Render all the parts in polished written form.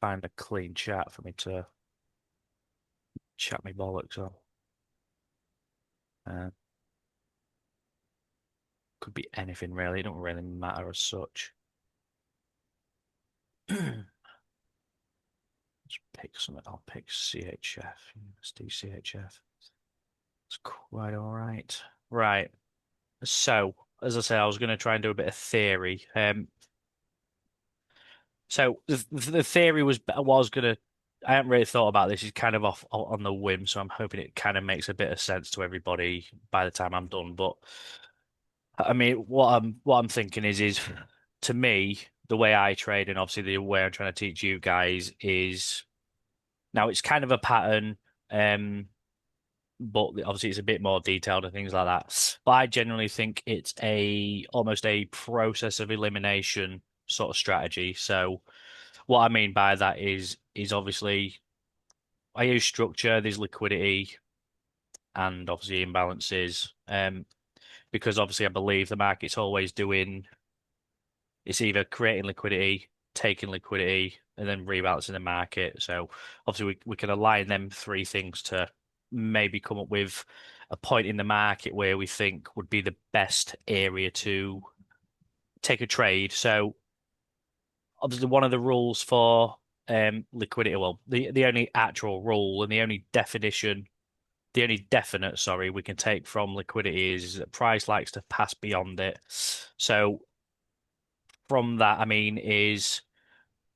find a clean chat for me to chat me bollocks on. Uh, could be anything really. It don't really matter as such. Let's pick something. I'll pick CHF. Let's do CHF. It's quite all right. Right. So, as I say, I was going to try and do a bit of theory. So the theory was I was gonna. I haven't really thought about this. It's kind of off on the whim, so I'm hoping it kind of makes a bit of sense to everybody by the time I'm done. But I mean, what I'm thinking is to me the way I trade and obviously the way I'm trying to teach you guys is now it's kind of a pattern, but obviously it's a bit more detailed and things like that. But I generally think it's a almost a process of elimination sort of strategy. So. What I mean by that is obviously I use structure, there's liquidity and obviously imbalances. Because obviously I believe the market's always doing it's either creating liquidity, taking liquidity, and then rebalancing the market. So obviously we can align them three things to maybe come up with a point in the market where we think would be the best area to take a trade. So obviously one of the rules for liquidity, well, the only actual rule and the only definition, the only definite, sorry, we can take from liquidity is that price likes to pass beyond it. So from that, I mean, is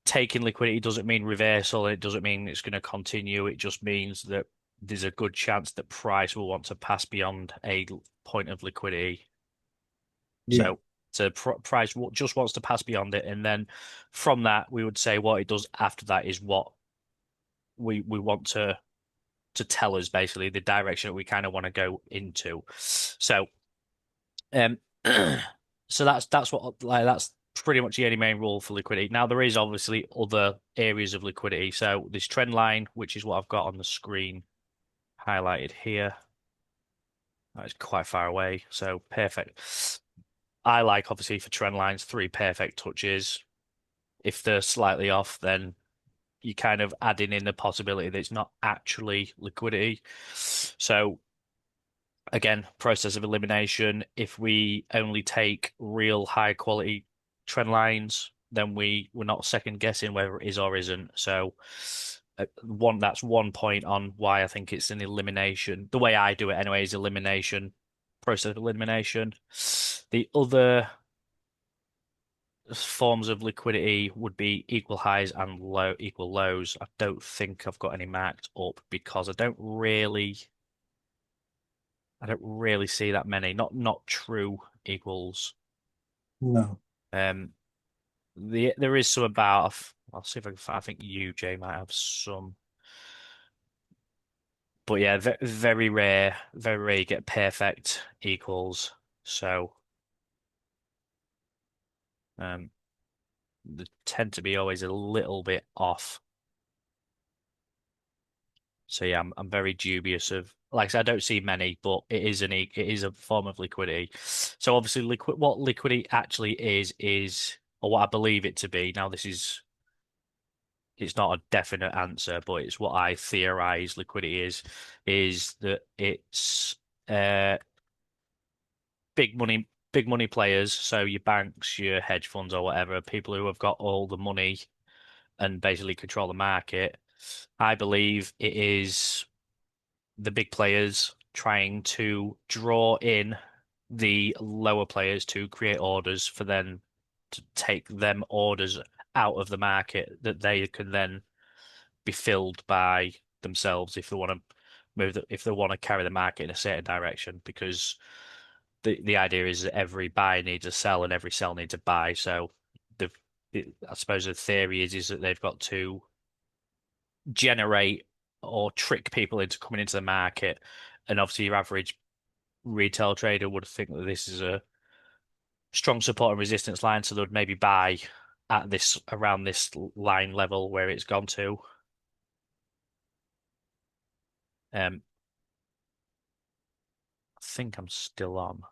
taking liquidity doesn't mean reversal. It doesn't mean it's going to continue. It just means that there's a good chance that price will want to pass beyond a point of liquidity. Yeah. So price just wants to pass beyond it, and then from that we would say what it does after that is what we want to tell us basically the direction that we kind of want to go into. So um so that's what like that's pretty much the only main rule for liquidity. Now there is obviously other areas of liquidity. So this trend line, which is what I've got on the screen highlighted here. That's quite far away, so perfect. I like obviously for trend lines three perfect touches. If they're slightly off, then you kind of adding in the possibility that it's not actually liquidity. So again, process of elimination. If we only take real high quality trend lines, then we're not second guessing whether it is or isn't. So that's one point on why I think it's an elimination. The way I do it anyway is elimination, process of elimination. The other forms of liquidity would be equal highs and low equal lows. I don't think I've got any marked up because I don't really see that many. Not true equals. No. Um there is some about I'll see if I can find, I think UJ might have some. But yeah, very rare you get perfect equals. So um they tend to be always a little bit off. So yeah, I'm very dubious of like I said, I don't see many, but it is a form of liquidity. So obviously what liquidity actually is or what I believe it to be. Now this is it's not a definite answer, but it's what I theorize liquidity is that it's uh big money players, so your banks, your hedge funds or whatever, people who have got all the money and basically control the market. I believe it is the big players trying to draw in the lower players to create orders for them to take them orders out of the market that they can then be filled by themselves if they want to if they want to carry the market in a certain direction because the idea is that every buy needs a sell and every sell needs a buy. So the I suppose the theory is that they've got to generate or trick people into coming into the market. And obviously, your average retail trader would think that this is a strong support and resistance line, so they would maybe buy at this around this line level where it's gone to. I think I'm still on,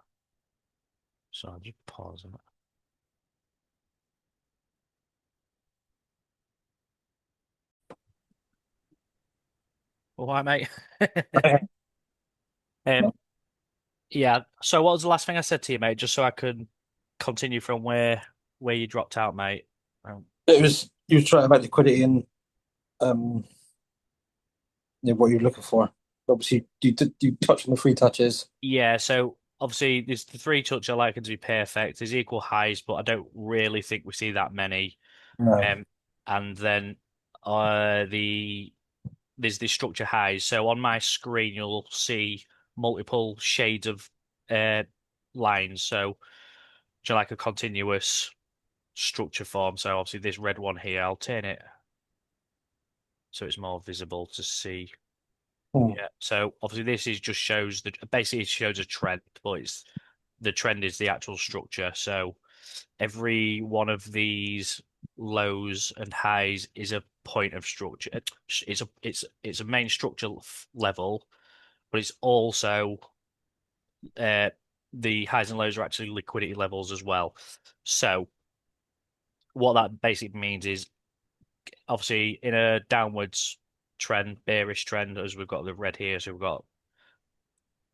so I'll just pause on All right, mate. Um, yeah. So what was the last thing I said to you, mate? Just so I could continue from where you dropped out, mate. It was you were trying about liquidity and um what you're looking for. Obviously, you touched on the free touches. Yeah, so obviously there's the three touch I like it to be perfect. There's equal highs, but I don't really think we see that many. No. Um, and then the there's the structure highs. So on my screen you'll see multiple shades of uh lines. So do you like a continuous structure form? So obviously this red one here, I'll turn it so it's more visible to see. Hmm. Yeah. So obviously this is just shows the basically it shows a trend, but it's the trend is the actual structure. So every one of these lows and highs is a point of structure. It's a main structure level, but it's also uh, the highs and lows are actually liquidity levels as well. So what that basically means is obviously in a downwards trend, bearish trend, as we've got the red here, so we've got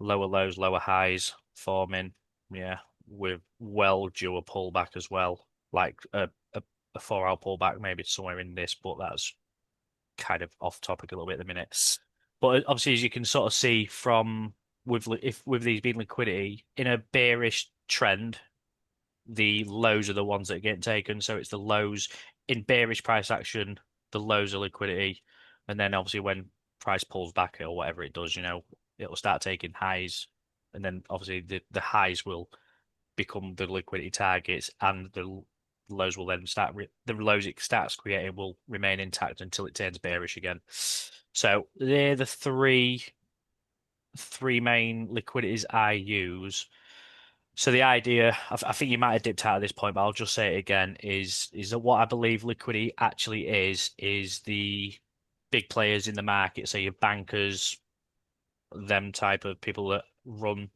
lower lows, lower highs forming. Yeah, with well due a pullback as well, like a 4 hour pullback, maybe somewhere in this, but that's kind of off topic a little bit at the minute. But obviously, as you can sort of see from with these being liquidity in a bearish trend, the lows are the ones that get taken. So it's the lows in bearish price action, the lows are liquidity, and then obviously when price pulls back or whatever it does, it'll start taking highs, and then obviously the highs will become the liquidity targets, and the lows will then the lows it starts creating will remain intact until it turns bearish again. So they're the three main liquidities I use. So the idea, I think you might have dipped out at this point, but I'll just say it again, is that what I believe liquidity actually is the big players in the market, so your bankers, them type of people that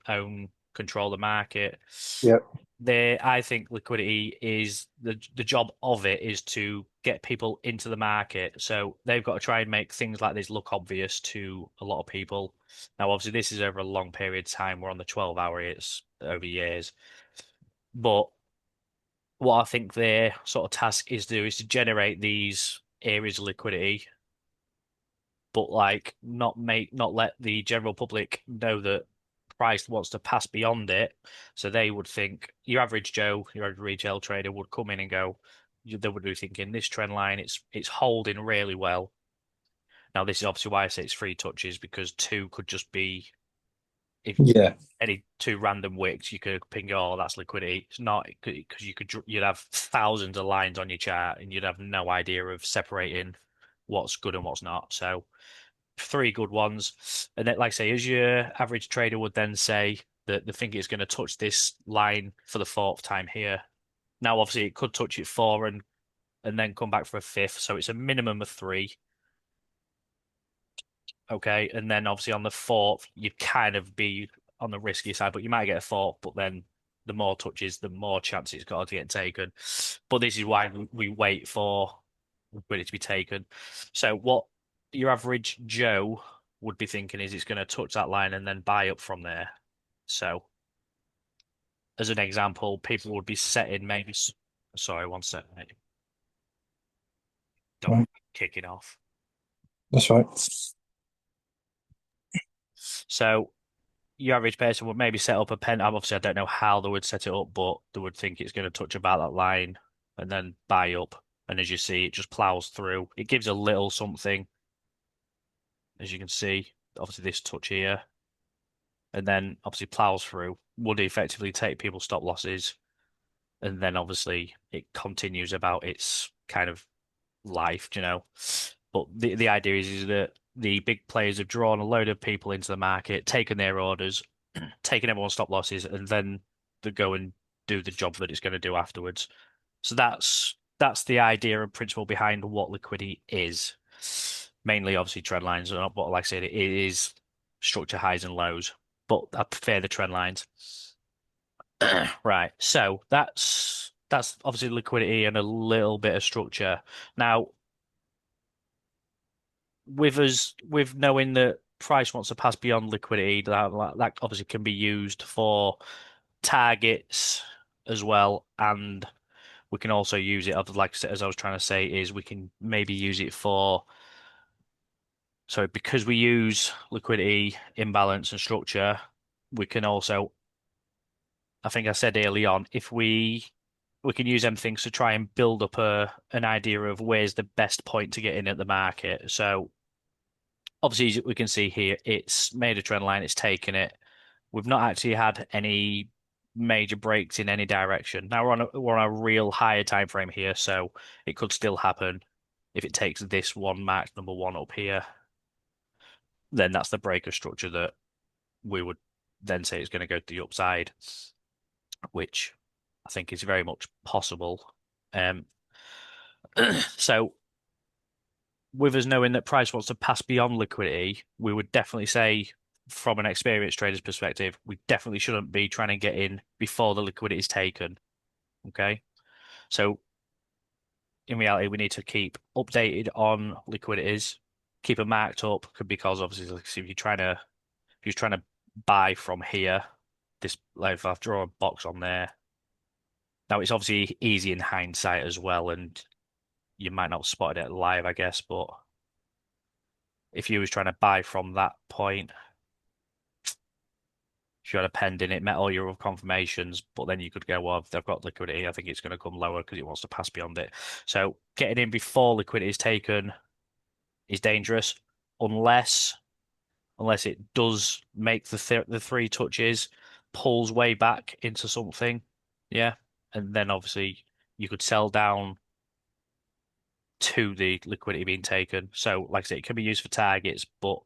own, control the market. Yeah. I think liquidity is the job of it is to get people into the market. So they've got to try and make things like this look obvious to a lot of people. Now, obviously, this is over a long period of time. We're on the 12 hour, it's over years. But what I think their sort of task is to do is to generate these areas of liquidity, but like not let the general public know that price wants to pass beyond it. So they would think your average Joe, your average retail trader would come in and go, they would be thinking this trend line, it's holding really well. Now this is obviously why I say it's three touches because two could just be if Yeah. any two random wicks, you could ping, oh, that's liquidity. It's not because you'd have thousands of lines on your chart and you'd have no idea of separating what's good and what's not. So three good ones. And then, like I say, as your average trader would then say that the thing is going to touch this line for the fourth time here. Now, obviously, it could touch it four and then come back for a fifth. So it's a minimum of three. Okay. And then obviously on the fourth, you'd kind of be on the risky side, but you might get a fourth, but then the more touches, the more chance it's got to get taken. But this is why we wait for it to be taken. So what your average Joe would be thinking is it's going to touch that line and then buy up from there. So as an example, people would be setting maybe, sorry, one second, mate. Dog Right. kicking off. That's right. So your average person would maybe set up a pen. Obviously, I don't know how they would set it up, but they would think it's going to touch about that line and then buy up. And as you see, it just plows through. It gives a little something, as you can see. Obviously, this touch here, and then obviously plows through. Would effectively take people's stop losses, and then obviously it continues about its kind of life, you know. But the idea is that the big players have drawn a load of people into the market, taken their orders, taken everyone's stop losses, and then they go and do the job that it's going to do afterwards. So that's the idea and principle behind what liquidity is. Mainly, obviously, trend lines, but like I said, it is structure highs and lows. But I prefer the trend lines. Right. So that's obviously liquidity and a little bit of structure. Now, with knowing that price wants to pass beyond liquidity, that obviously can be used for targets as well, and we can also use it, like as I was trying to say, is we can maybe use it for, so because we use liquidity, imbalance, and structure, we can also, I think I said early on, if we can use them things to try and build up an idea of where's the best point to get in at the market. So obviously, as we can see here, it's made a trend line, it's taken it. We've not actually had any major breaks in any direction. Now we're on a real higher time frame here, so it could still happen if it takes this one mark number one up here. Then that's the breaker structure that we would then say is going to go to the upside, which I think is very much possible. Um, so with us knowing that price wants to pass beyond liquidity, we would definitely say, from an experienced trader's perspective, we definitely shouldn't be trying to get in before the liquidity is taken. Okay. So in reality, we need to keep updated on liquidities, keep them marked up because obviously, like, if you're trying to buy from here, this like if I draw a box on there. Now it's obviously easy in hindsight as well, and you might not have spotted it live, I guess, but if you was trying to buy from that point, if you had a pen in it, met all your confirmations, but then you could go, well, if they've got liquidity, I think it's going to come lower because it wants to pass beyond it. So getting in before liquidity is taken is dangerous, unless it does make the three touches, pulls way back into something, yeah, and then obviously you could sell down to the liquidity being taken. So, like I said, it can be used for targets, but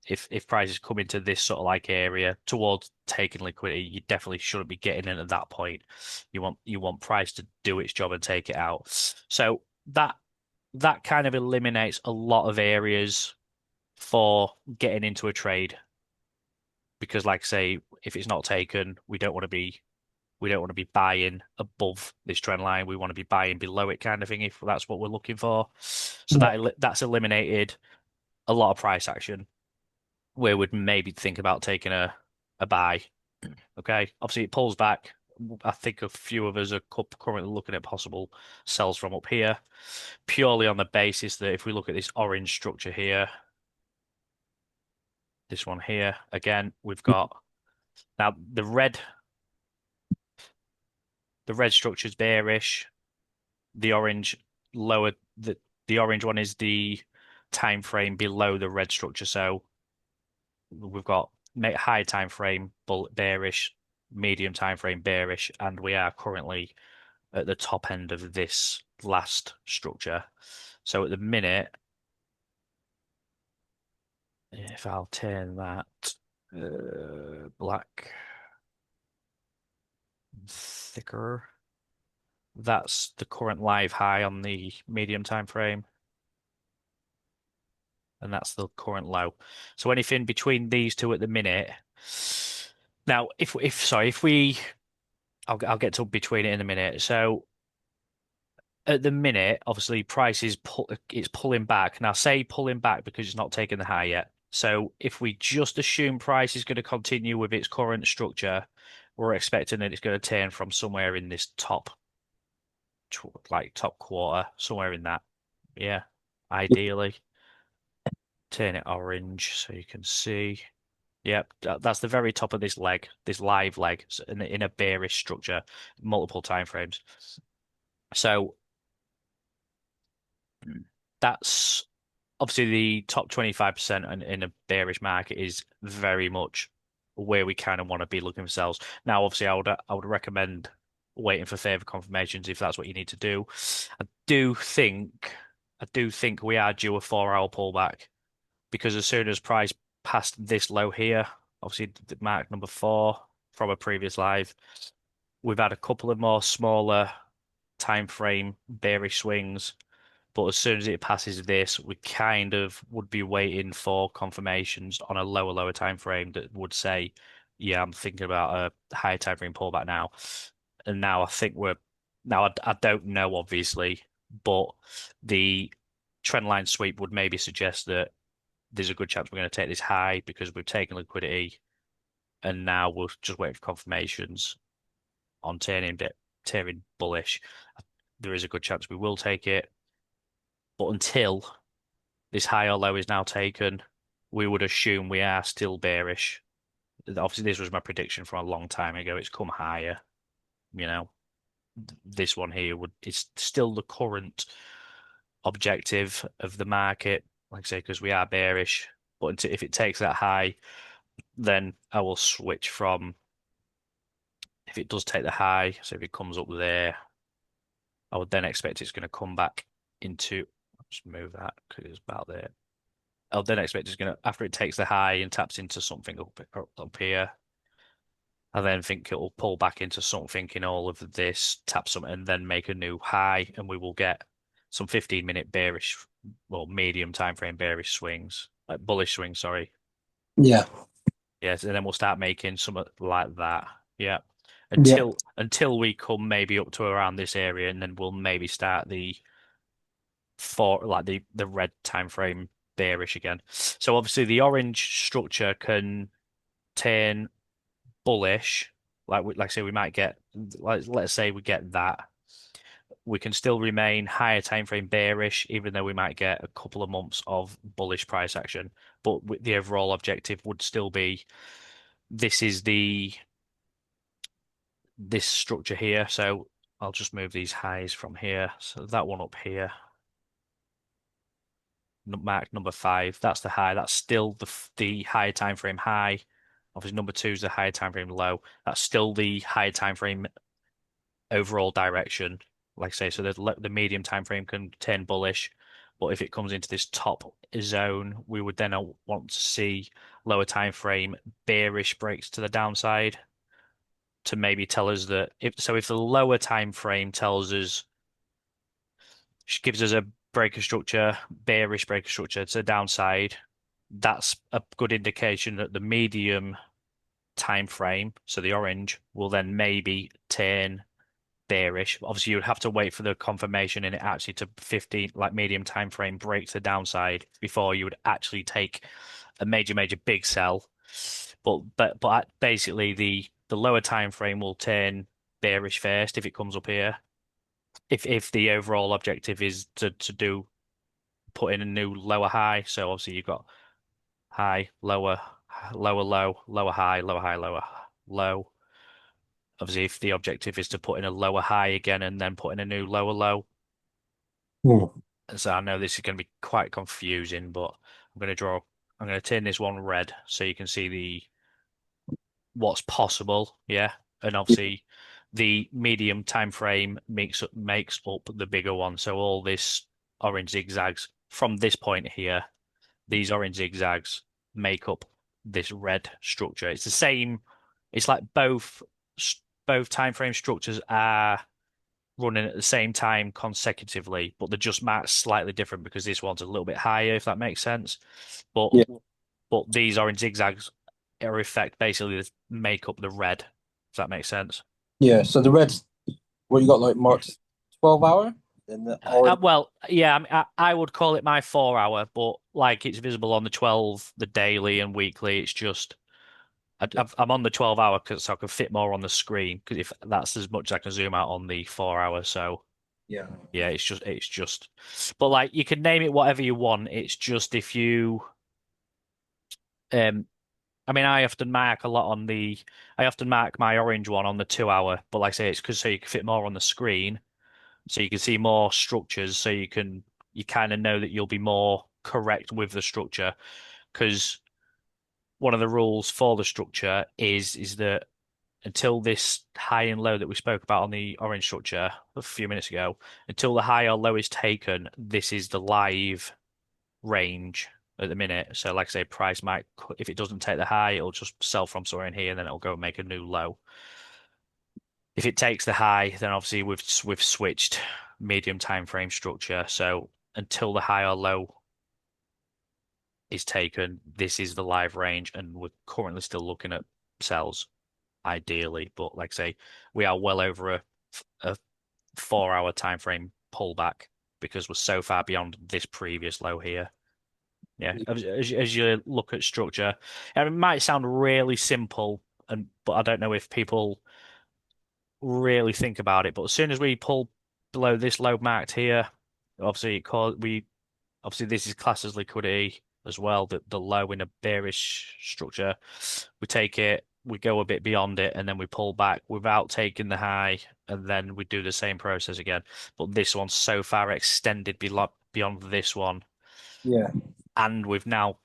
if prices come into this sort of like area towards taking liquidity, you definitely shouldn't be getting in at that point. You want price to do its job and take it out. So that kind of eliminates a lot of areas for getting into a trade because, like I say, if it's not taken, we don't want to be buying above this trend line. We want to be buying below it, kind of thing, if that's what we're looking for. So Yeah. that's eliminated a lot of price action where we'd maybe think about taking a buy. Okay, obviously it pulls back. I think a few of us are currently looking at possible sells from up here, purely on the basis that if we look at this orange structure here, this one here, again, we've got now the red structure is bearish. The orange lower the orange one is the time frame below the red structure. So we've got high time frame bearish, medium time frame bearish, and we are currently at the top end of this last structure. So at the minute, if I'll turn that black thicker, that's the current live high on the medium time frame, and that's the current low. So anything between these two at the minute. Now, if we, I'll get to between it in a minute. So at the minute, obviously, price is it's pulling back. Now, say pulling back because it's not taken the high yet. So if we just assume price is going to continue with its current structure, we're expecting that it's going to turn from somewhere in this top quarter, somewhere in that. Yeah, ideally. Turn it orange so you can see. Yep, that's the very top of this leg, this live leg, in a bearish structure, multiple time frames. So that's obviously the top 25% in a bearish market is very much where we kind of want to be looking for sales. Now, obviously, I would recommend waiting for further confirmations if that's what you need to do. I do think I do think we are due a 4 hour pullback because as soon as price passed this low here, obviously the mark number 4 from a previous live, we've had a couple of more smaller time frame bearish swings. But as soon as it passes this, we kind of would be waiting for confirmations on a lower time frame that would say, yeah, I'm thinking about a higher time frame pullback now. And now I think I don't know, obviously, but the trend line sweep would maybe suggest that there's a good chance we're going to take this high because we've taken liquidity, and now we'll just wait for confirmations on tearing bullish. There is a good chance we will take it, but until this high or low is now taken, we would assume we are still bearish. Obviously, this was my prediction from a long time ago. It's come higher, you know. This one here would is still the current objective of the market, like I say, because we are bearish. But if it takes that high, then I will switch from if it does take the high, so if it comes up there, I would then expect it's going to come back into. Just move that because it's about there. I would then expect it's going to after it takes the high and taps into something up here. I then think it will pull back into something in all of this, tap something, and then make a new high, and we will get some 15-minute bearish, well, medium time frame bearish swings, like bullish swings, sorry. Yeah. Yes, and then we'll start making something like that. Yeah. Yeah. Until we come maybe up to around this area, and then we'll maybe start the for like the red time frame bearish again. So obviously the orange structure can turn bullish. Like I say, we might get like let's say we get that. We can still remain higher time frame bearish, even though we might get a couple of months of bullish price action. But the overall objective would still be this is the this structure here. So I'll just move these highs from here. So that one up here, mark number 5, that's the high. That's still the higher time frame high. Obviously, number 2 is the higher time frame low. That's still the higher time frame overall direction. Like I say, so the medium time frame can turn bullish, but if it comes into this top zone, we would then want to see lower time frame bearish breaks to the downside to maybe tell us that if the lower time frame tells us gives us a breaker structure, bearish breaker structure to the downside, that's a good indication that the medium time frame, so the orange, will then maybe turn bearish. Obviously, you would have to wait for the confirmation in it actually to 15, like medium time frame break to the downside before you would actually take a major big sell. But basically the lower time frame will turn bearish first if it comes up here. If the overall objective is to do put in a new lower high. So obviously you've got high, lower, lower, low, lower high, lower high, lower low. Obviously, if the objective is to put in a lower high again and then put in a new lower low. Hmm. So I know this is going to be quite confusing, but I'm going to turn this one red so you can see the what's possible. Yeah. And obviously the medium time frame makes up the bigger one. So all this orange zigzags from this point here, these orange zigzags make up this red structure. It's the same. It's like both time frame structures are running at the same time consecutively, but they're just marked slightly different because this one's a little bit higher, if that makes sense. But Yeah. but these orange zigzags are effect basically make up the red, if that makes sense. Yeah. So the reds, what you got like marked 12 hour, and the orange. Well, yeah, I would call it my 4 hour, but like it's visible on the 12, the daily and weekly. It's just Yeah. I'm on the 12 hour because so I can fit more on the screen because if that's as much as I can zoom out on the 4 hour. So Yeah. yeah, but like you can name it whatever you want. It's just if you um I mean I often mark my orange one on the 2 hour, but like I say, it's because so you can fit more on the screen, so you can see more structures, so you kind of know that you'll be more correct with the structure. Because one of the rules for the structure is that until this high and low that we spoke about on the orange structure a few minutes ago, until the high or low is taken, this is the live range at the minute. So, like I say, price might, if it doesn't take the high, it'll just sell from somewhere in here and then it'll go and make a new low. If it takes the high, then obviously we've switched medium time frame structure. So until the high or low is taken, this is the live range, and we're currently still looking at sells ideally. But like I say, we are well over a 4 hour time frame pullback. because we're so far beyond this previous low here. Yeah, as you look at structure, and it might sound really simple, but I don't know if people really think about it. But as soon as we pull below this low marked here, obviously we obviously this is classed as liquidity as well. The low in a bearish structure, we take it, we go a bit beyond it, and then we pull back without taking the high, and then we do the same process again. But this one's so far extended beyond this one, Yeah. and we've now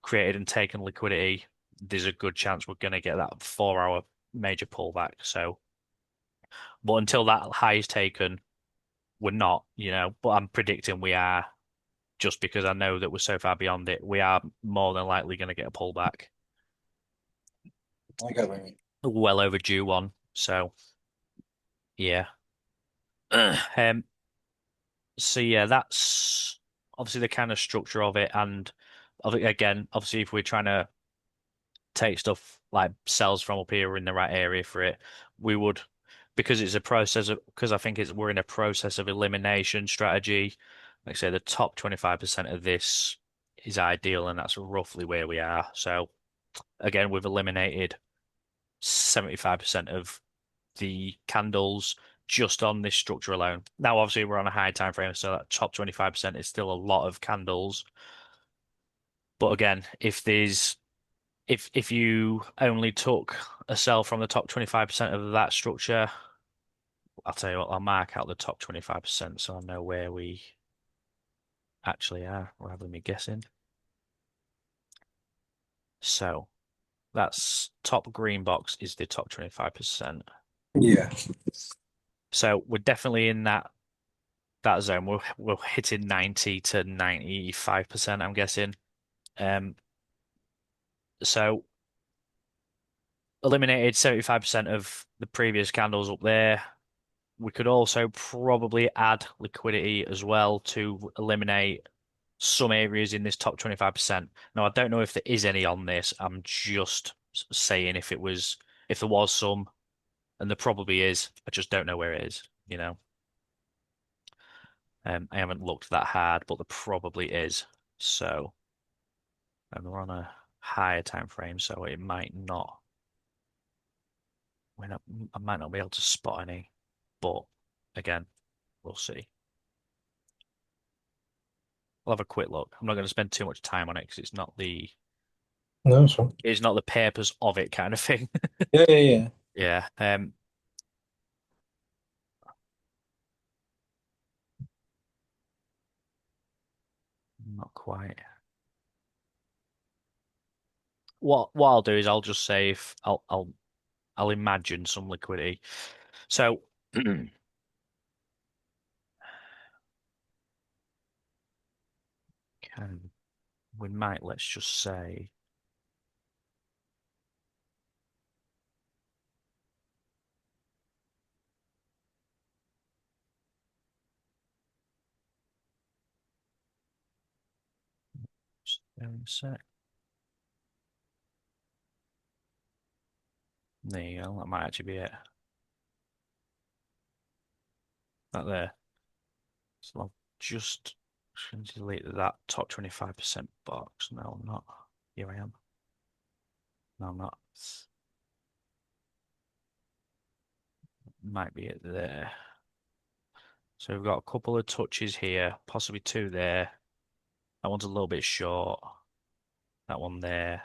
created and taken liquidity. There's a good chance we're going to get that 4 hour major pullback. So, but until that high is taken, we're not, but I'm predicting we are just because I know that we're so far beyond it. We are more than likely going to get a pullback, I got it. a well overdue one. So, yeah. Um, so yeah, that's obviously the kind of structure of it. And again, obviously, if we're trying to take stuff like cells from up here in the right area for it, we would, because it's a process of, because I think we're in a process of elimination strategy. Like I say, the top 25% of this is ideal, and that's roughly where we are. So again, we've eliminated 75% of the candles just on this structure alone. Now, obviously, we're on a high time frame, so that top 25% is still a lot of candles. But again, if you only took a sell from the top 25% of that structure, I'll tell you what, I'll mark out the top 25% so I know where we actually are rather than me guessing. So that's top green box is the top 25%. Yeah. So we're definitely in that zone. We're hitting 90 to 95%, I'm guessing. Um, so eliminated 75% of the previous candles up there. We could also probably add liquidity as well to eliminate some areas in this top 25%. Now, I don't know if there is any on this. I'm just saying if there was some, and there probably is. I just don't know where it is. I haven't looked that hard, but there probably is. So, and we're on a higher time frame, so it might not. We're not, I might not be able to spot any, but again, we'll see. I'll have a quick look. I'm not going to spend too much time on it because No, it's fine. it's not the purpose of it kind of thing. Yeah, yeah, yeah. Yeah. Not quite. What I'll do is I'll just say if I'll imagine some liquidity. So can we might let's just say just a sec. There you go. That might actually be it. That there. So I'll just delete that top 25% box. No, I'm not. Here I am. No, I'm not. Might be it there. So we've got a couple of touches here, possibly two there. That one's a little bit short. That one there.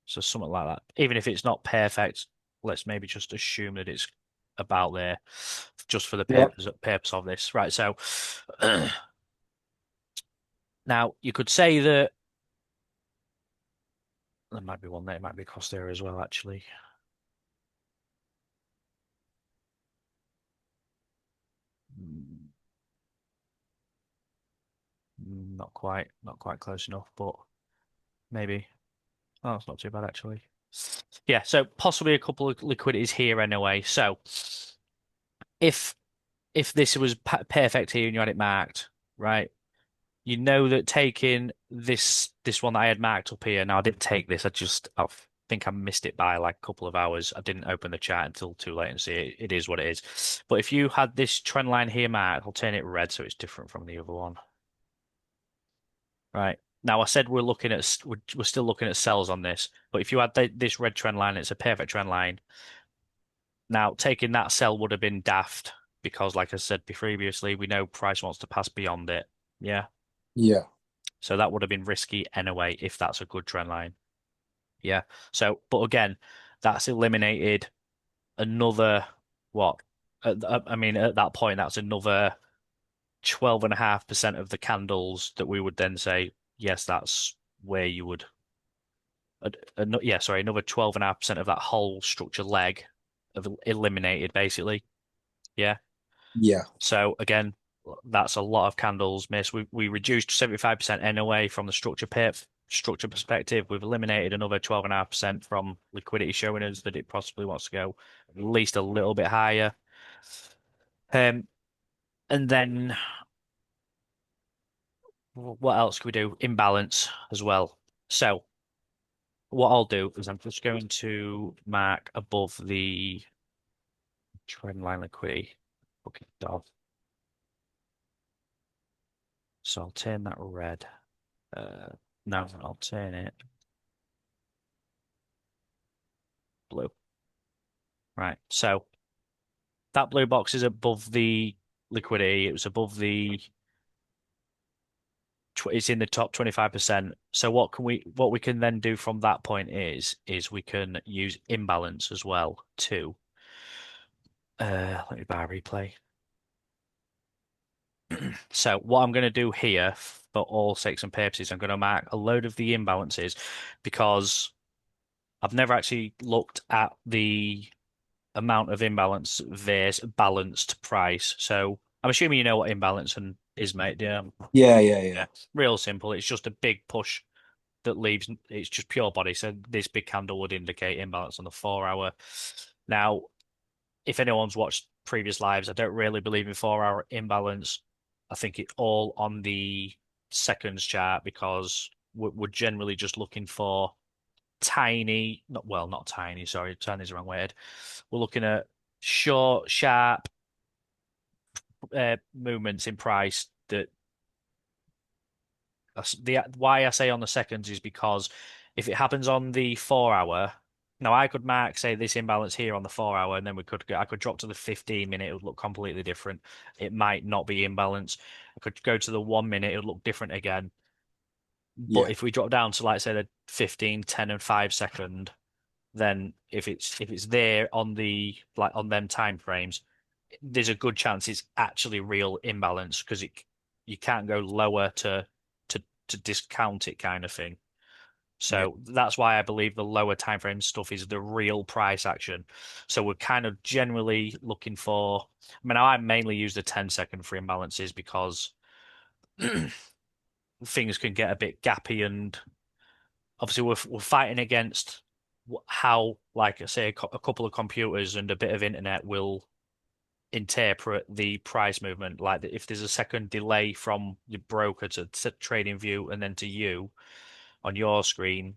So something like that. Even if it's not perfect, let's maybe just assume that it's about there, just for the Yeah. purpose of this. Right. So now you could say that there might be one there, it might be across there as well, actually. Mm, not quite close enough, but maybe. Oh, it's not too bad actually. Yeah, so possibly a couple of liquidities here anyway. So if this was perfect here and you had it marked, right? You know that taking this one that I had marked up here. Now I didn't take this. I just think I missed it by like a couple of hours. I didn't open the chart until too late and see it. It is what it is. But if you had this trend line here marked, I'll turn it red so it's different from the other one. Right. Now I said we're still looking at sells on this, but if you had this red trend line, it's a perfect trend line. Now taking that sell would have been daft because, like I said previously, we know price wants to pass beyond it. Yeah. Yeah. So that would have been risky anyway if that's a good trend line. Yeah. So, but again, that's eliminated another what? I mean, at that point, that's another 12.5% of the candles that we would then say, yes, that's where you would. Yeah, sorry, another 12.5% of that whole structure leg of eliminated, basically. Yeah. Yeah. So again, that's a lot of candles missed. We reduced 75% anyway from the structure perspective. We've eliminated another 12.5% from liquidity showing us that it possibly wants to go at least a little bit higher. Um, and then what else can we do? Imbalance as well. So what I'll do is I'm just going to mark above the trend line liquidity. Okay, dog. So I'll turn that red. Uh, no, I'll turn it blue. Right. So that blue box is above the liquidity. It was above the. It's in the top 25%. So what we can then do from that point is we can use imbalance as well too. Let me bar replay. So what I'm going to do here for all sakes and purposes, I'm going to mark a load of the imbalances because I've never actually looked at the amount of imbalance versus balanced price. So I'm assuming you know what imbalance and is, mate. Yeah. Yeah. Yeah. Yeah. Yeah. Real simple. It's just a big push that leaves it's just pure body. So this big candle would indicate imbalance on the 4 hour. Now, if anyone's watched previous lives, I don't really believe in 4 hour imbalance. I think it's all on the seconds chart because we're generally just looking for tiny, not well, not tiny, sorry, tiny is the wrong word. We're looking at short, sharp movements in price that the why I say on the seconds is because if it happens on the 4 hour, now I could mark say this imbalance here on the 4 hour, and then I could drop to the 15 minute, it would look completely different. It might not be imbalance. I could go to the 1 minute, it would look different again. But Yeah. if we drop down to like say the 15, 10, and 5 second, then if it's there on the like on them time frames, there's a good chance it's actually real imbalance because it you can't go lower to to discount it kind of thing. Yeah. So that's why I believe the lower time frame stuff is the real price action. So we're kind of generally looking for. I mean, I mainly use the 10-second for imbalances because things can get a bit gappy, and obviously we're fighting against how, like I say, a couple of computers and a bit of internet will interpret the price movement. Like if there's a second delay from your broker to trading view and then to you on your screen,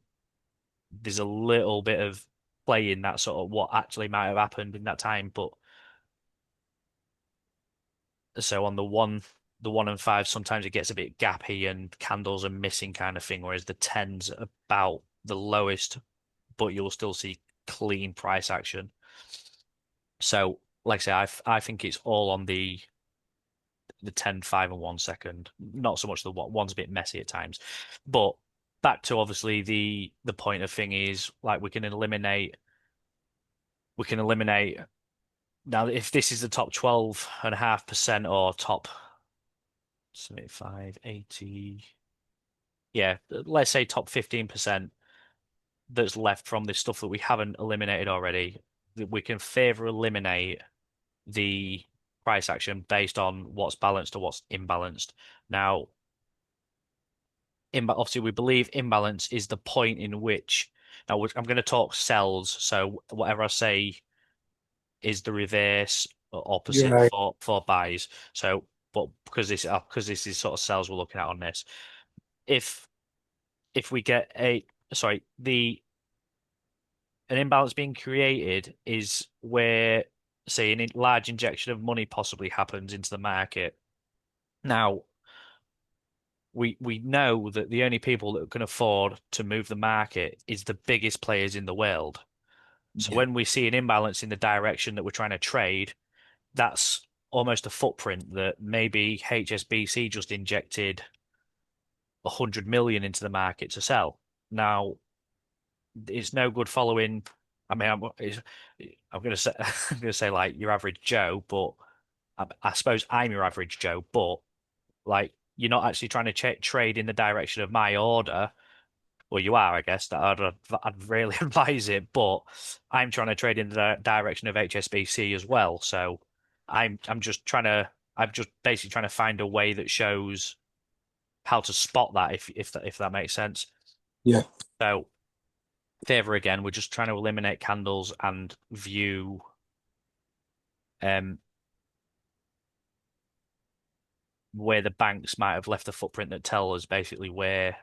there's a little bit of play in that sort of what actually might have happened in that time. But so on the 1 and 5, sometimes it gets a bit gappy and candles are missing kind of thing, whereas the tens about the lowest, but you'll still see clean price action. So, like I say, I think it's all on the 10, 5, and 1 second. Not so much the one's a bit messy at times. But back to obviously the point of thing is like we can eliminate now if this is the top 12.5% or top 75, 80, yeah, let's say top 15% that's left from this stuff that we haven't eliminated already, that we can favor eliminate the price action based on what's balanced or what's imbalanced. Now, obviously we believe imbalance is the point in which now I'm going to talk cells, so whatever I say is the reverse or opposite You're for buys. So, but because this is sort of cells we're looking at on this, if if we get a sorry an imbalance being created is where, say, a large injection of money possibly happens into the market. Now, we know that the only people that can afford to move the market is the biggest players in the world. So Yeah. when we see an imbalance in the direction that we're trying to trade, that's almost a footprint that maybe HSBC just injected 100 million into the market to sell. Now, it's no good following. I mean, I'm going to say I'm going to say like your average Joe, but I suppose I'm your average Joe, but like you're not actually trying to trade in the direction of my order. Well, you are, I guess. That I'd really advise it, but I'm trying to trade in the direction of HSBC as well. So I'm just trying to I'm just basically trying to find a way that shows how to spot that if that makes sense. Yeah. So favor again, we're just trying to eliminate candles and view um where the banks might have left a footprint that tell us basically where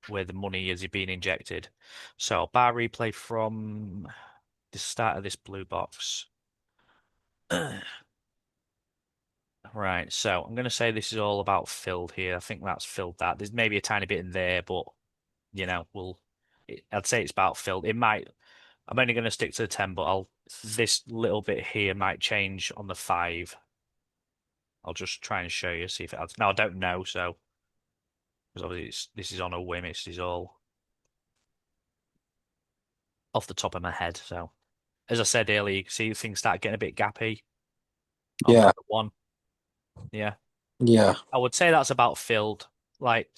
the money is being injected. So bar replay from the start of this blue box. Right, so I'm going to say this is all about filled here. I think that's filled that. There's maybe a tiny bit in there, but I'd say it's about filled. It might, I'm only going to stick to the 10, but this little bit here might change on the 5. I'll just try and show you, see if it adds. Now, I don't know, so, because obviously this is on a whim, it's all off the top of my head. So, as I said earlier, you can see things start getting a bit gappy on Yeah. the 1. Yeah. Yeah. I would say that's about filled. Like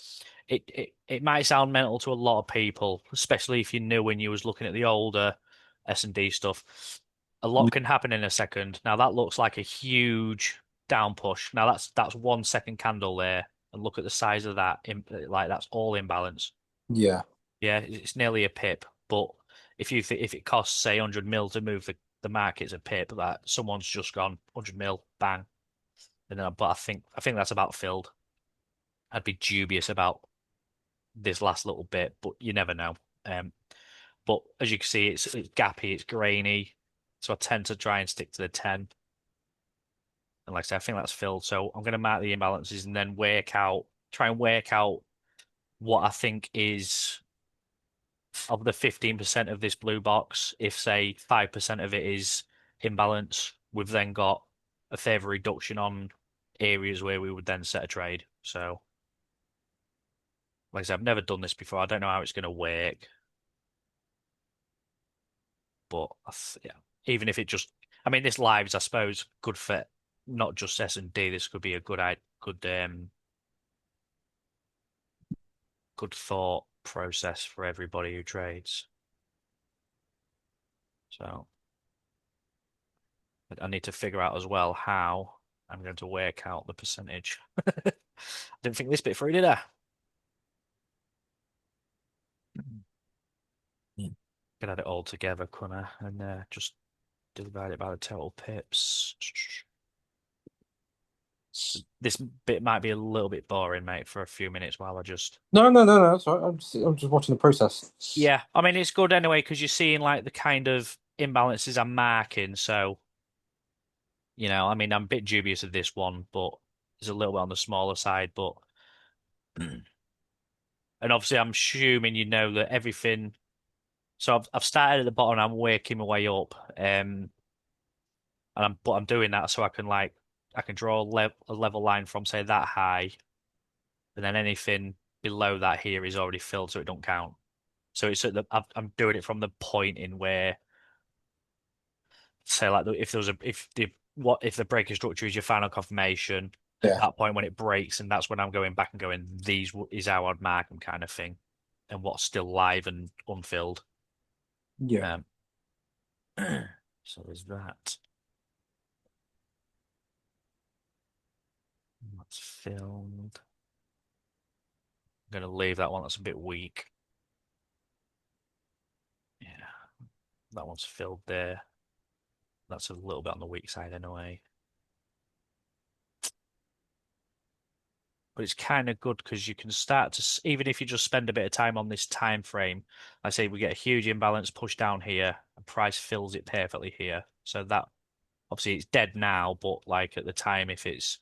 it might sound mental to a lot of people, especially if you knew when you was looking at the older S&D stuff. A lot can happen in a second. Now that looks like a huge down push. Now that's 1 second candle there, and look at the size of that. Like that's all imbalance. Yeah. Yeah, it's nearly a pip. But if it costs say 100 mil to move the market's a pip, that someone's just gone 100 mil, bang. And then, but I think that's about filled. I'd be dubious about this last little bit, but you never know. Um, but as you can see, it's gappy, it's grainy, so I tend to try and stick to the 10. And like I said, I think that's filled. So I'm going to mark the imbalances and then try and work out what I think is of the 15% of this blue box. If say 5% of it is imbalance, we've then got a further reduction on areas where we would then set a trade. So like I said, I've never done this before. I don't know how it's going to work, but yeah, even if it just, I mean, this live's, I suppose, good for not just S&D. This could be a good thought process for everybody who trades. So I need to figure out as well how I'm going to work out the percentage. I didn't think this bit through, did I? Could add it all together, couldn't I? And just divide it by the total pips. This bit might be a little bit boring, mate, for a few minutes while I just. No, no, no, no. That's all right. I'm just watching the process. Yeah, I mean it's good anyway because you're seeing like the kind of imbalances I'm marking. So, I mean I'm a bit dubious of this one, but it's a little bit on the smaller side. But and obviously I'm assuming you know that everything. So I've started at the bottom, I'm working my way up, but I'm doing that so I can draw a level line from say that high, and then anything below that here is already filled, so it don't count. So it's I'm doing it from the point in where say like if there was a if the what if the breaker structure is your final confirmation at Yeah. that point when it breaks, and that's when I'm going back and going is how I'd mark them kind of thing, and what's still live and unfilled. Yeah. Um, so there's that. That's filled. I'm gonna leave that one. That's a bit weak. Yeah, that one's filled there. That's a little bit on the weak side anyway. but it's kind of good because you can start to even if you just spend a bit of time on this time frame. I say we get a huge imbalance pushed down here, and price fills it perfectly here. So that obviously it's dead now, but like at the time, if it's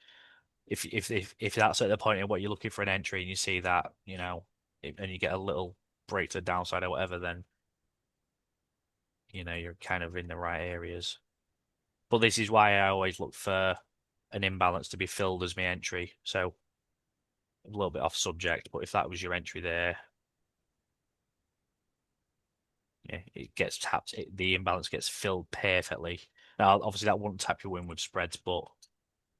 if that's at the point in what you're looking for an entry and you see that, and you get a little break to the downside or whatever, then you're kind of in the right areas. But this is why I always look for an imbalance to be filled as my entry. So a little bit off subject, but if that was your entry there, yeah, it gets tapped. The imbalance gets filled perfectly. Now, obviously, that wouldn't tap your win spreads, but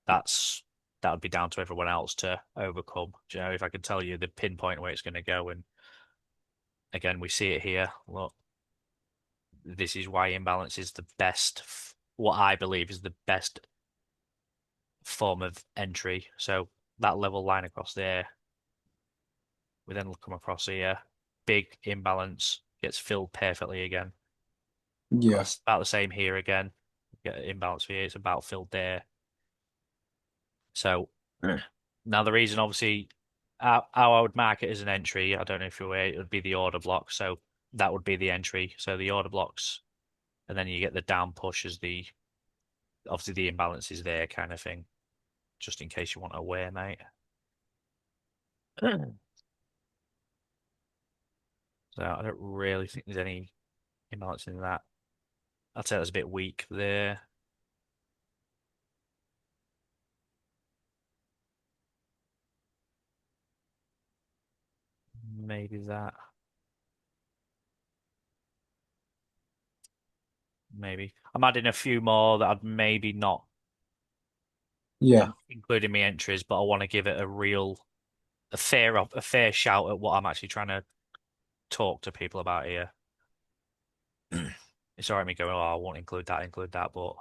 that's that would be down to everyone else to overcome. Do you know, if I could tell you the pinpoint where it's going to go, and again, we see it here. Look, this is why imbalance is the best. What I believe is the best form of entry. So that level line across there, we then come across here, big imbalance gets filled perfectly again. Yeah. About the same here again. Get an imbalance here, it's about filled there. So now the reason, obviously, how I would mark it as an entry, I don't know if you're aware, it would be the order block. So that would be the entry. So the order blocks, and then you get the down push as the obviously the imbalance is there kind of thing, just in case you want to wear, mate. So I don't really think there's any imbalance in that. I'd say that's a bit weak there. Maybe that. Maybe. I'm adding a few more that I'd maybe not Yeah. include in my entries, but I want to give it a fair shout at what I'm actually trying to talk to people about here. It's all right me going, oh, I won't include that, but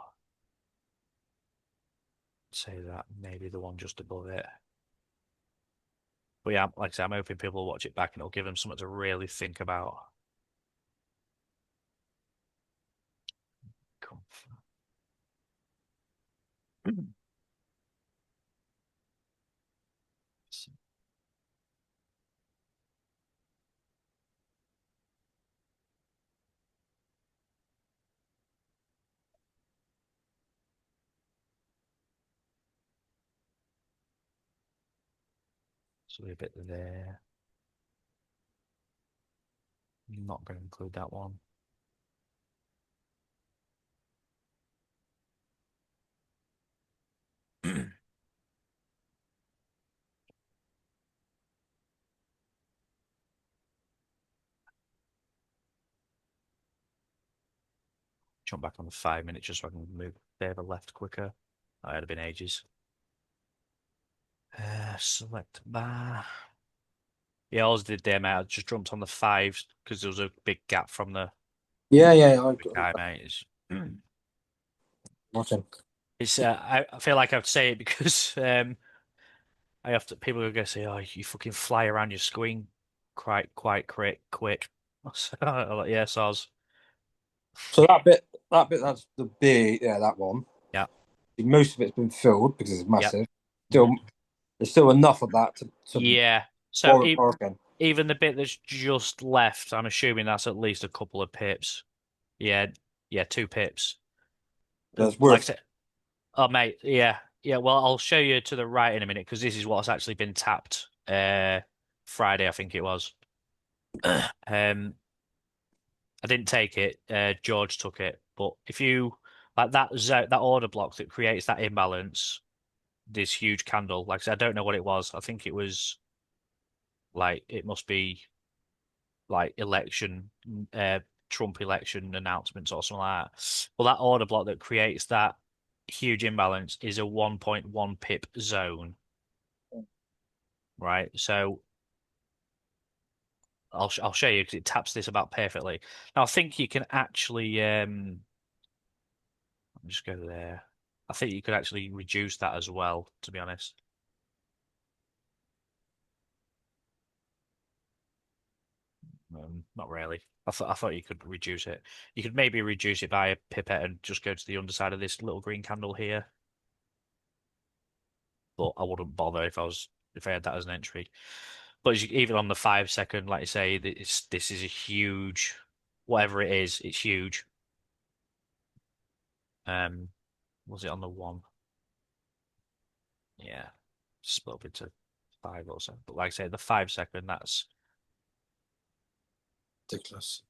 say that maybe the one just above it. But yeah, like I said, I'm hoping people will watch it back and it'll give them something to really think about. So a bit there. I'm not going to include that one. Jump back on the 5 minutes just so I can move further left quicker. That had been ages. Select bar. Yeah, I always did there, mate. I just jumped on the fives because there was a big gap from the Yeah, yeah, big guy, mate. watching. I feel like I have to say it because I have to. People are going to say, "Oh, you fucking fly around your screen quite quick." So, I'm like, yeah, soz. So that's the big, yeah, that one. Yeah, Most of it's been filled because it's yeah. massive. Still, hmm there's still enough of that to Yeah. So warrant bargain. even the bit that's just left, I'm assuming that's at least a couple of pips. Yeah, yeah, 2 pips. That's Like I worth. said, oh mate, yeah, yeah. Well, I'll show you to the right in a minute because this is what's actually been tapped. Friday, I think it was. I didn't take it. George took it. But if you like that order block that creates that imbalance, this huge candle. Like I said, I don't know what it was. I think it was like it must be like election, Trump election announcements or something like that. Well, that order block that creates that huge imbalance is a 1.1 pip zone, right? So I'll show you because it taps this about perfectly. Now I think you can actually let me just go there. I think you could actually reduce that as well, to be honest. Not really. I thought you could reduce it. You could maybe reduce it by a pipette and just go to the underside of this little green candle here. But I wouldn't bother if I was. if I had that as an entry. But even on the 5 second, like you say, this is a huge, whatever it is, it's huge. Um, was it on the one? Yeah, split up into five or so. But like I say, the 5 second, that's Ridiculous.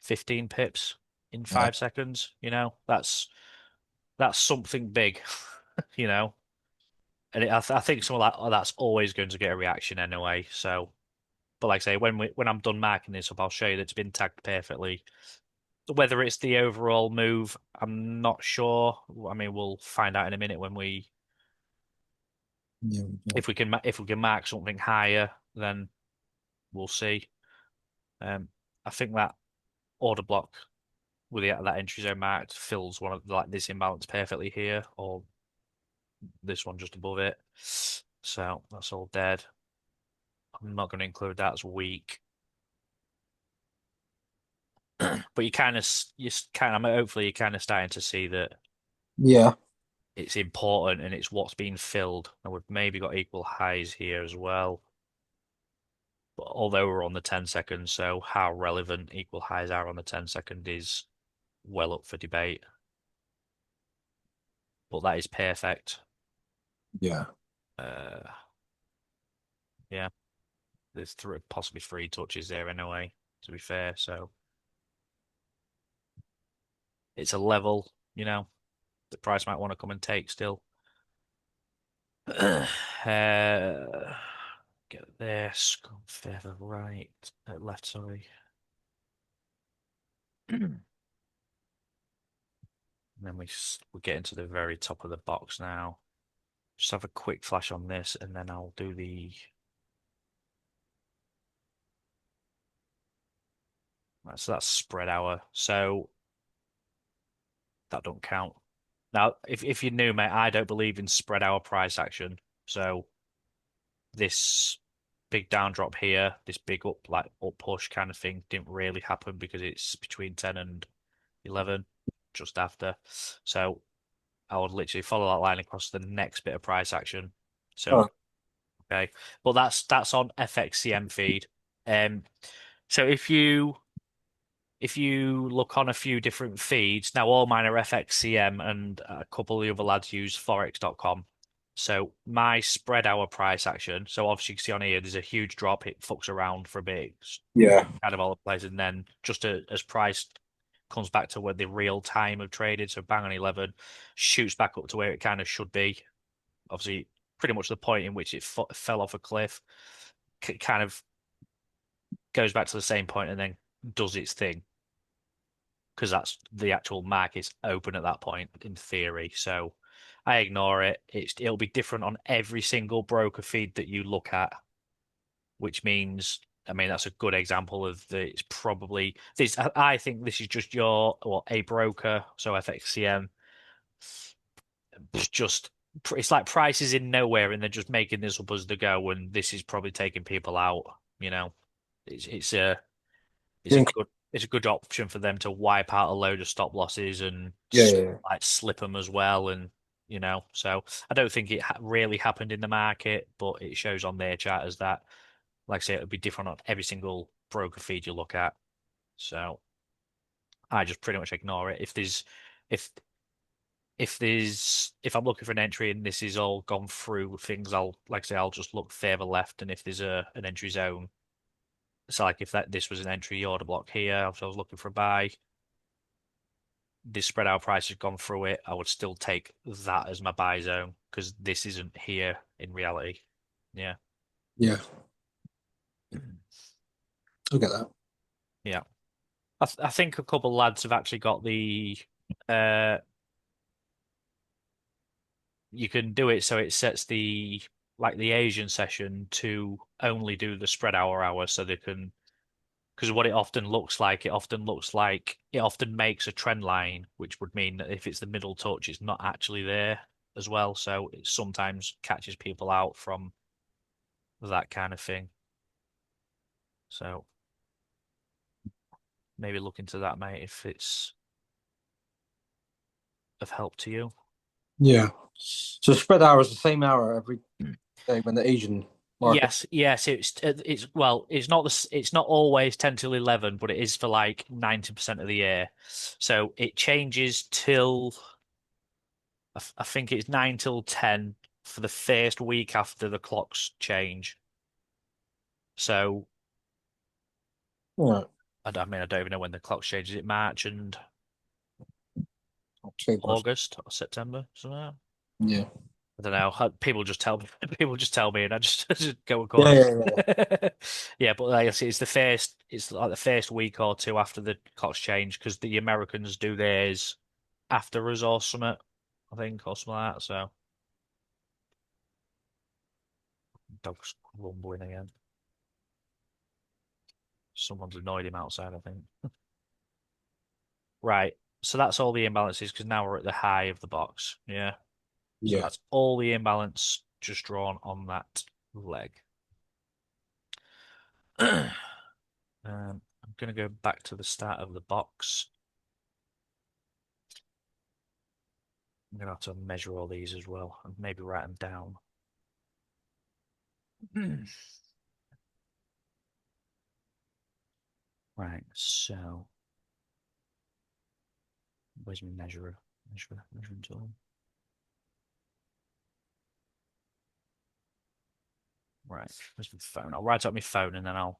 15 pips in Yeah. 5 seconds. That's something big, you know. And I think something like that's always going to get a reaction anyway. So, but like I say, when I'm done marking this up, I'll show you that it's been tagged perfectly. Whether it's the overall move, I'm not sure. I mean, we'll find out in a minute when we Yeah. Yeah. if we can mark something higher, then we'll see. Um, I think that order block with that entry zone marked fills one of like this imbalance perfectly here, or this one just above it. So that's all dead. I'm not going to include that as weak, but hopefully you're kind of starting to see that Yeah. it's important and it's what's being filled. And we've maybe got equal highs here as well. But although we're on the 10 seconds, so how relevant equal highs are on the 10 second is well up for debate. But that is perfect. Yeah. Uh, yeah, there's possibly three touches there anyway, to be fair. So it's a level, the price might want to come and take still. Get there, scroll further right, left, sorry. And then we get into the very top of the box now. Just have a quick flash on this, and then I'll do the. Right, so that's spread hour. So that don't count. Now, if you're new, mate, I don't believe in spread hour price action. So this big down drop here, this big up push kind of thing didn't really happen because it's between 10 and 11, just after. So I would literally follow that line across the next bit of price action. Oh, So okay, but that's on FXCM feed. Um, so if you look on a few different feeds, now all mine are FXCM and a couple of the other lads use forex.com. So my spread hour price action. So obviously you can see on here there's a huge drop. It fucks around for a bit, yeah. kind of all the places, and then just as price comes back to where the real time of traded, so bang on 11, shoots back up to where it kind of should be. Obviously, pretty much the point in which it fell off a cliff, kind of goes back to the same point and then does its thing because that's the actual market's open at that point in theory. So I ignore it. It'll be different on every single broker feed that you look at, which means I mean that's a good example of it's probably this. I think this is just a broker, so FXCM. Just it's like prices in nowhere, and they're just making this up as they go, and this is probably taking people out. You know, it's it's a it's a Yeah. good option for them to wipe out a load of stop losses and Yeah. Yeah. like slip them as well, and so I don't think it really happened in the market, but it shows on their chart as that. Like I say, it would be different on every single broker feed you look at. So I just pretty much ignore it. If if I'm looking for an entry and this is all gone through things, I'll like I say I'll just look further left, and if there's an entry zone, so like if this was an entry order block here, if I was looking for a buy, this spread out price has gone through it, I would still take that as my buy zone because this isn't here in reality. Yeah. Yeah. I get that. Yeah. I think a couple of lads have actually got the uh you can do it so it sets the Asian session to only do the spread hour so they can because what it often makes a trend line, which would mean that if it's the middle touch, it's not actually there as well. So it sometimes catches people out from that kind of thing. So maybe look into that, mate, if it's of help to you. Yeah. So spread hour is the same hour every day when the Asian. market. Yes, it's well, it's not always 10 till 11, but it is for like 90% of the year. So it changes till I think it's 9 till 10 for the first week after the clocks change. So Yeah, I mean I don't even know when the clocks change. Is it March and October. August or September? Something like that? Yeah. I don't know. People just tell me. People just tell me, and I just, just go Yeah, according. yeah, yeah. Yeah, but like I say, it's the first. It's like the first week or two after the clocks change because the Americans do theirs after us or something. I think or something like that. So dog's grumbling again. Someone's annoyed him outside, I think. Right. So that's all the imbalances because now we're at the high of the box. Yeah. So Yeah. that's all the imbalance just drawn on that leg. I'm going to go back to the start of the box. I'm going to have to measure all these as well and maybe write them down. Right, so where's my measurer? Measuring tool. Right, where's my phone? I'll write up my phone and then I'll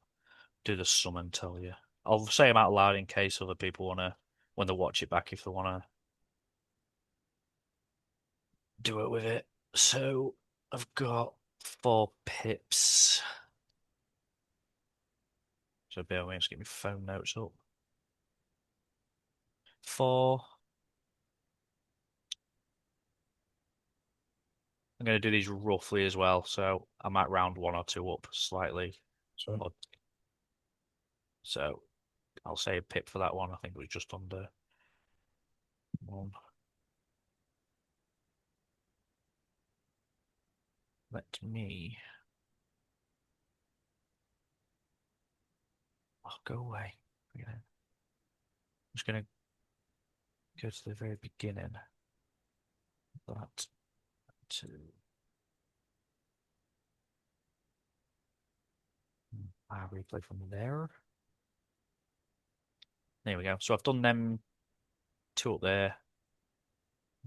do the sum and tell you. I'll say them out loud in case other people want to, when they watch it back, if they want to do it with it. So I've got 4 pips. So bear with me, just get my phone notes up. 4. I'm going to do these roughly as well, so I might round one or two up slightly. So Or, so I'll say a pip for that one. I think it was just under 1. Let me. Oh, go away. I'm just going to go to the very beginning. That to. I replay from there. There we go. So I've done them 2 up there.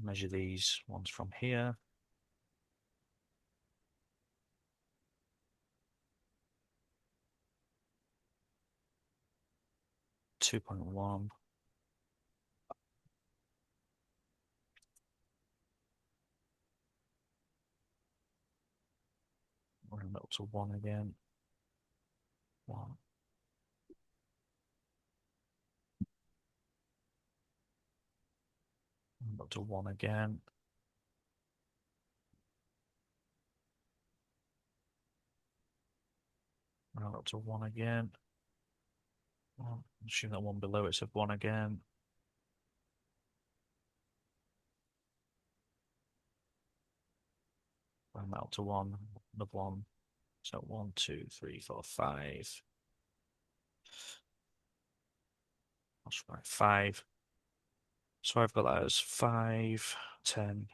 Measure these ones from here. 2.1. Round up to 1 again. 1. Round up to 1 again. Round up to 1 again. Well, assume that one below it's a 1 again. Round that up to 1. Another 1. So 1, 2, 3, 4, 5. That's right, 5. So I've got that as 5, 10.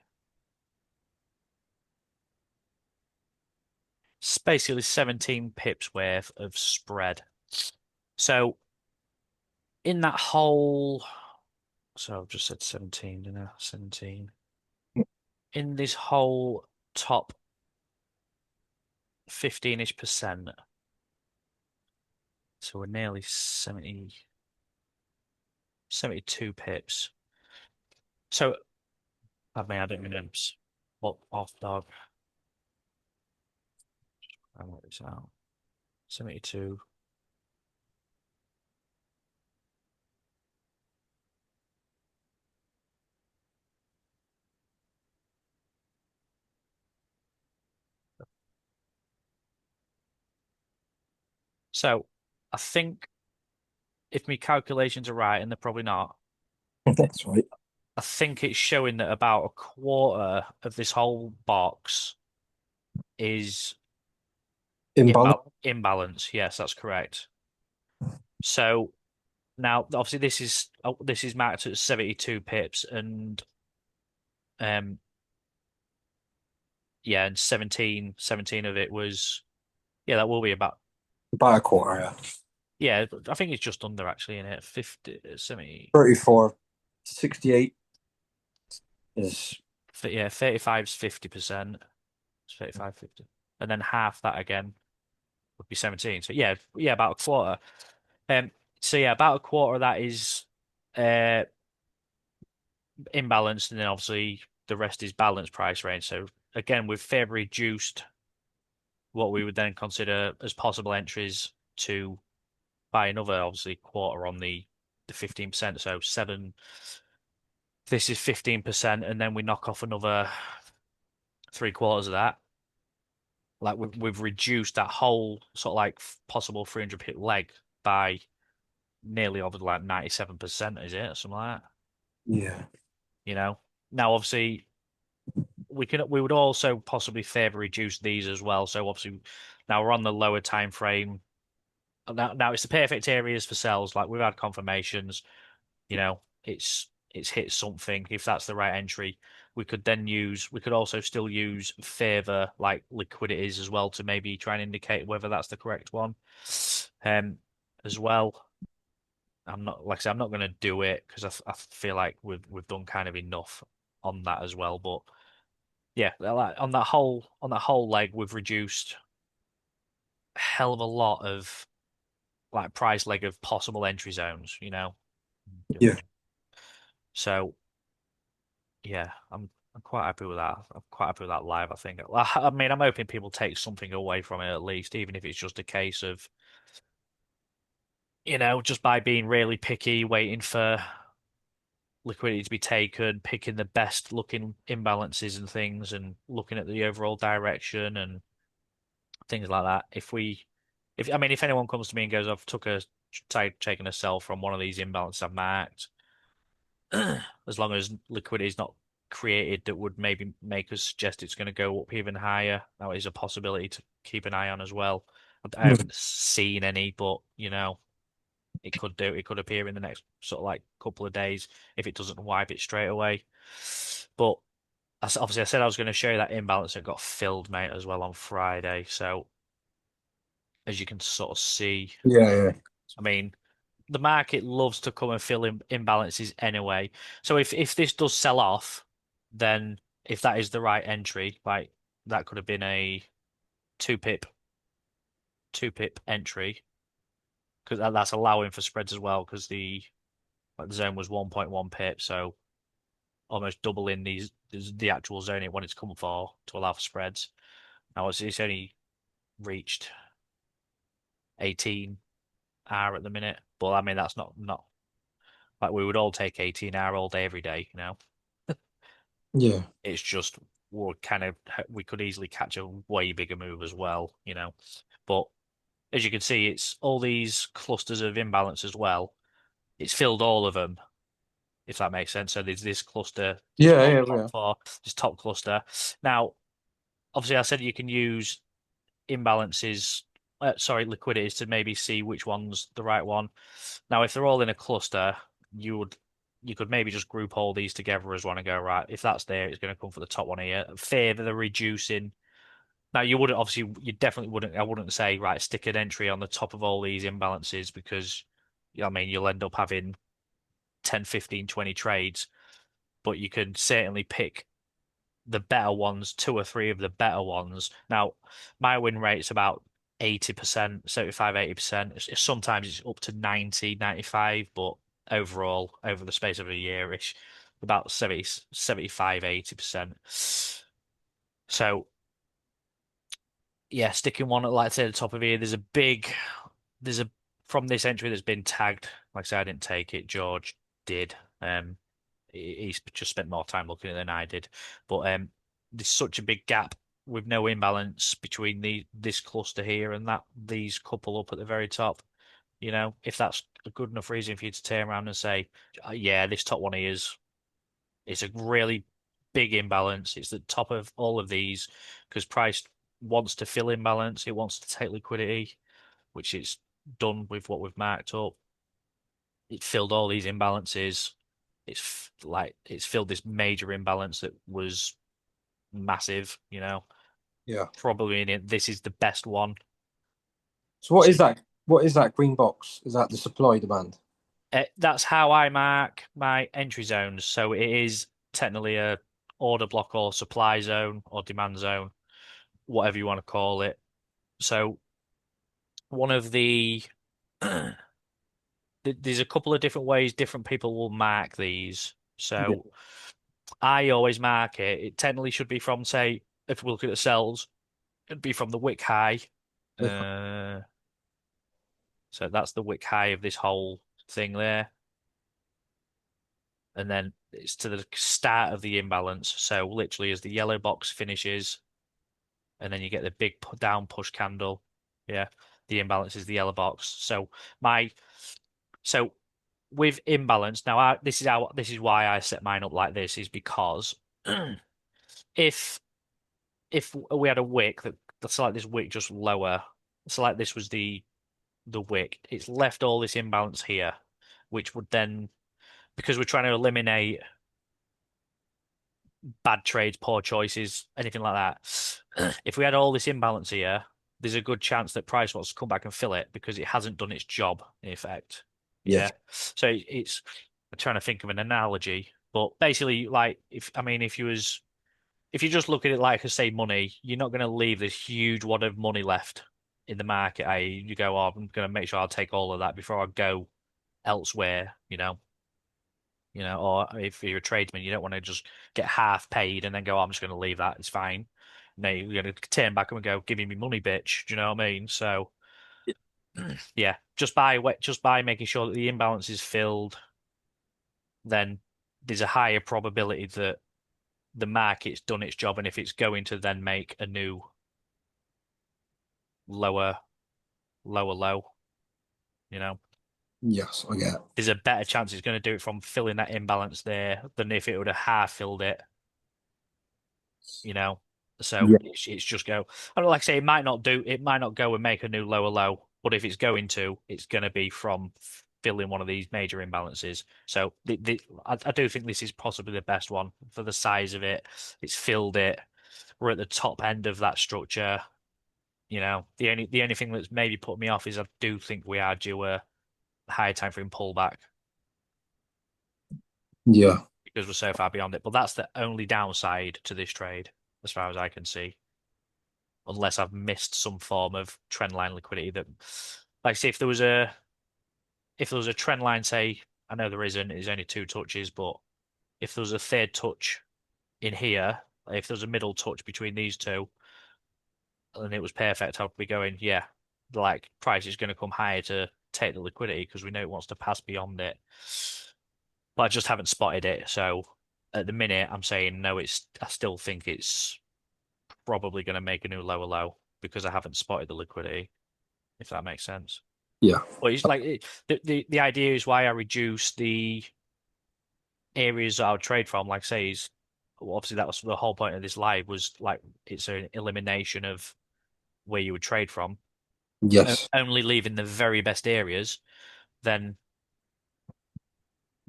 It's basically 17 pips worth of spread. So in that whole, so I've just said 17, didn't I? 17. In this whole top 15-ish percent, so we're nearly 70, 72 pips. So, I mean, I don't mean what off dog. I work this out. 72. So, I think if my calculations are right, and they're probably not, that's right. I think it's showing that about a quarter of this whole box is Imbalance. imbalance. Yes, that's correct. So now, obviously, this is marked at 72 pips, and um, yeah, and 17 of it was Yeah, that will be about, About a quarter, yeah. yeah, I think it's just under actually in it. 50, 70, 34, 68 is, yeah, 35 is 50%. It's 35, 50. And then half that again would be 17. So yeah, yeah, about a quarter. Um, so yeah, about a quarter of that is uh imbalanced, and then obviously the rest is balanced price range. So again, we've further reduced what we would then consider as possible entries to buy another obviously quarter on the 15%. So seven, this is 15%, and then we knock off another three quarters of that. Like we've reduced that whole sort of like possible 300 pip leg by nearly over like 97%, is it? Something like that, yeah. you know? Now, obviously, we would also possibly further reduce these as well. So obviously, now we're on the lower time frame. Now it's the perfect areas for sales. Like we've had confirmations, it's hit something. If that's the right entry, we could also still use further like liquidities as well to maybe try and indicate whether that's the correct one. Um, as well. I'm not like I said, I'm not going to do it because I feel like we've done kind of enough on that as well. But yeah, like, on that whole leg, we've reduced a hell of a lot of like price leg of possible entry zones. Yeah. So yeah, I'm quite happy with that. I'm quite happy with that live. I think. I mean, I'm hoping people take something away from it at least, even if it's just a case of just by being really picky, waiting for liquidity to be taken, picking the best looking imbalances and things, and looking at the overall direction and things like that. If I mean, if anyone comes to me and goes, "I've taken a sell from one of these imbalances I've marked," as long as liquidity is not created that would maybe make us suggest it's going to go up even higher, that is a possibility to keep an eye on as well. I Mm. haven't seen any, but it could do. It could appear in the next sort of like couple of days if it doesn't wipe it straight away. But obviously, I said I was going to show you that imbalance that got filled, mate, as well on Friday. So as you can sort of see, Yeah, yeah. I mean, the market loves to come and fill in imbalances anyway. So if this does sell off, then if that is the right entry, like that could have been a two pip two pip entry because that's allowing for spreads as well because the zone was 1.1 pip, so almost doubling the actual zone it wanted to come for to allow for spreads. Now it's only reached 18R at the minute, but I mean that's not like we would all take 18R all day every day, you know. Yeah. It's just we could easily catch a way bigger move as well, you know. But as you can see, it's all these clusters of imbalance as well. It's filled all of them, if that makes sense. So there's this cluster, there's Yeah, yeah, top yeah. four, this top cluster. Now, obviously, I said you can use imbalances, liquidities to maybe see which one's the right one. Now, if they're all in a cluster, you could maybe just group all these together as one and go, right, if that's there, it's going to come for the top one here. Favor the reducing. Now, you definitely wouldn't, I wouldn't say, right, stick an entry on the top of all these imbalances because, I mean, you'll end up having 10, 15, 20 trades, but you can certainly pick the better ones, two or three of the better ones. Now, my win rate's about 80%, 75, 80%. Sometimes it's up to 90, 95, but overall, over the space of a year-ish, about 70, 75, 80%. So, yeah, sticking one at, like I say, the top of here, there's a, from this entry that's been tagged, like I said, I didn't take it, George did. He's just spent more time looking at it than I did. But there's such a big gap with no imbalance between this cluster here and these couple up at the very top. If that's a good enough reason for you to turn around and say, yeah, this top one here is it's a really big imbalance. It's the top of all of these because price wants to fill imbalance. It wants to take liquidity, which it's done with what we've marked up. It filled all these imbalances. It's filled this major imbalance that was massive, Yeah. probably in it. This is the best one. So what So is that? What is that green box? Is that the supply demand? that's how I mark my entry zones. So it is technically a order block or supply zone or demand zone, whatever you want to call it. So one of there's a couple of different ways different people will mark these. Yeah. So I always mark it. It technically should be from, say, if we look at the cells, it'd be from the wick high. Okay. Uh, so that's the wick high of this whole thing there. And then it's to the start of the imbalance. So literally as the yellow box finishes, and then you get the big down push candle. Yeah, the imbalance is the yellow box. My so with imbalance now, this is why I set mine up like this is because if if we had a wick that's like this wick just lower, so like this was the wick, it's left all this imbalance here, which would then because we're trying to eliminate bad trades, poor choices, anything like that. If we had all this imbalance here, there's a good chance that price wants to come back and fill it because it hasn't done its job in effect. Yeah. Yeah. So it's I'm trying to think of an analogy, but basically, like if you just look at it like say money, you're not going to leave this huge wad of money left in the market. You go, oh, I'm going to make sure I'll take all of that before I go elsewhere. Or if you're a tradesman, you don't want to just get half paid and then go, oh, I'm just going to leave that. It's fine. No, you're going to turn back and go, give me money, bitch. Do you know what I mean? So yeah, just by making sure that the imbalance is filled, then there's a higher probability that the market's done its job, and if it's going to then make a new lower, lower low, you know, Yes, I get it. there's a better chance it's going to do it from filling that imbalance there than if it would have half filled it you know. So Yeah. it's just go. I don't like I say it might not go and make a new lower low, but if it's going to, it's going to be from filling one of these major imbalances. So I do think this is possibly the best one for the size of it. It's filled it. We're at the top end of that structure. The only thing that's maybe put me off is I do think we are due a higher time frame pullback Yeah. because we're so far beyond it. But that's the only downside to this trade, as far as I can see. Unless I've missed some form of trend line liquidity that, like, say, if there was a trend line, say, I know there isn't, it's only two touches, but if there was a third touch in here, if there was a middle touch between these two, and it was perfect, I'd be going, yeah, like price is going to come higher to take the liquidity because we know it wants to pass beyond it. But I just haven't spotted it, so at the minute I'm saying no. I still think it's probably going to make a new lower low because I haven't spotted the liquidity, if that makes sense. Yeah. Well, it's like the idea is why I reduce the areas that I would trade from. Like say, is well, obviously that was the whole point of this live was like it's an elimination of where you would trade from, Yes. only leaving the very best areas. Then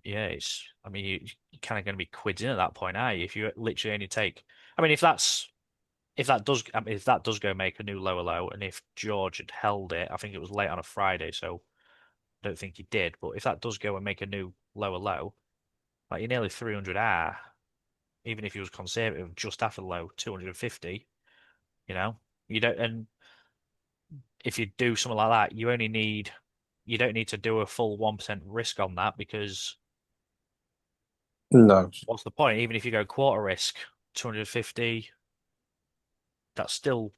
yeah, it's I mean you're kind of going to be quids in at that point, are you? If you literally only take, I mean if that does go make a new lower low, and if George had held it, I think it was late on a Friday, so I don't think he did. But if that does go and make a new lower low. Like you're nearly 300R, even if he was conservative, just after the low, 250, you know? You don't, and if you do something like that, you don't need to do a full 1% risk on that because No. what's the point? Even if you go quarter risk, 250, that's still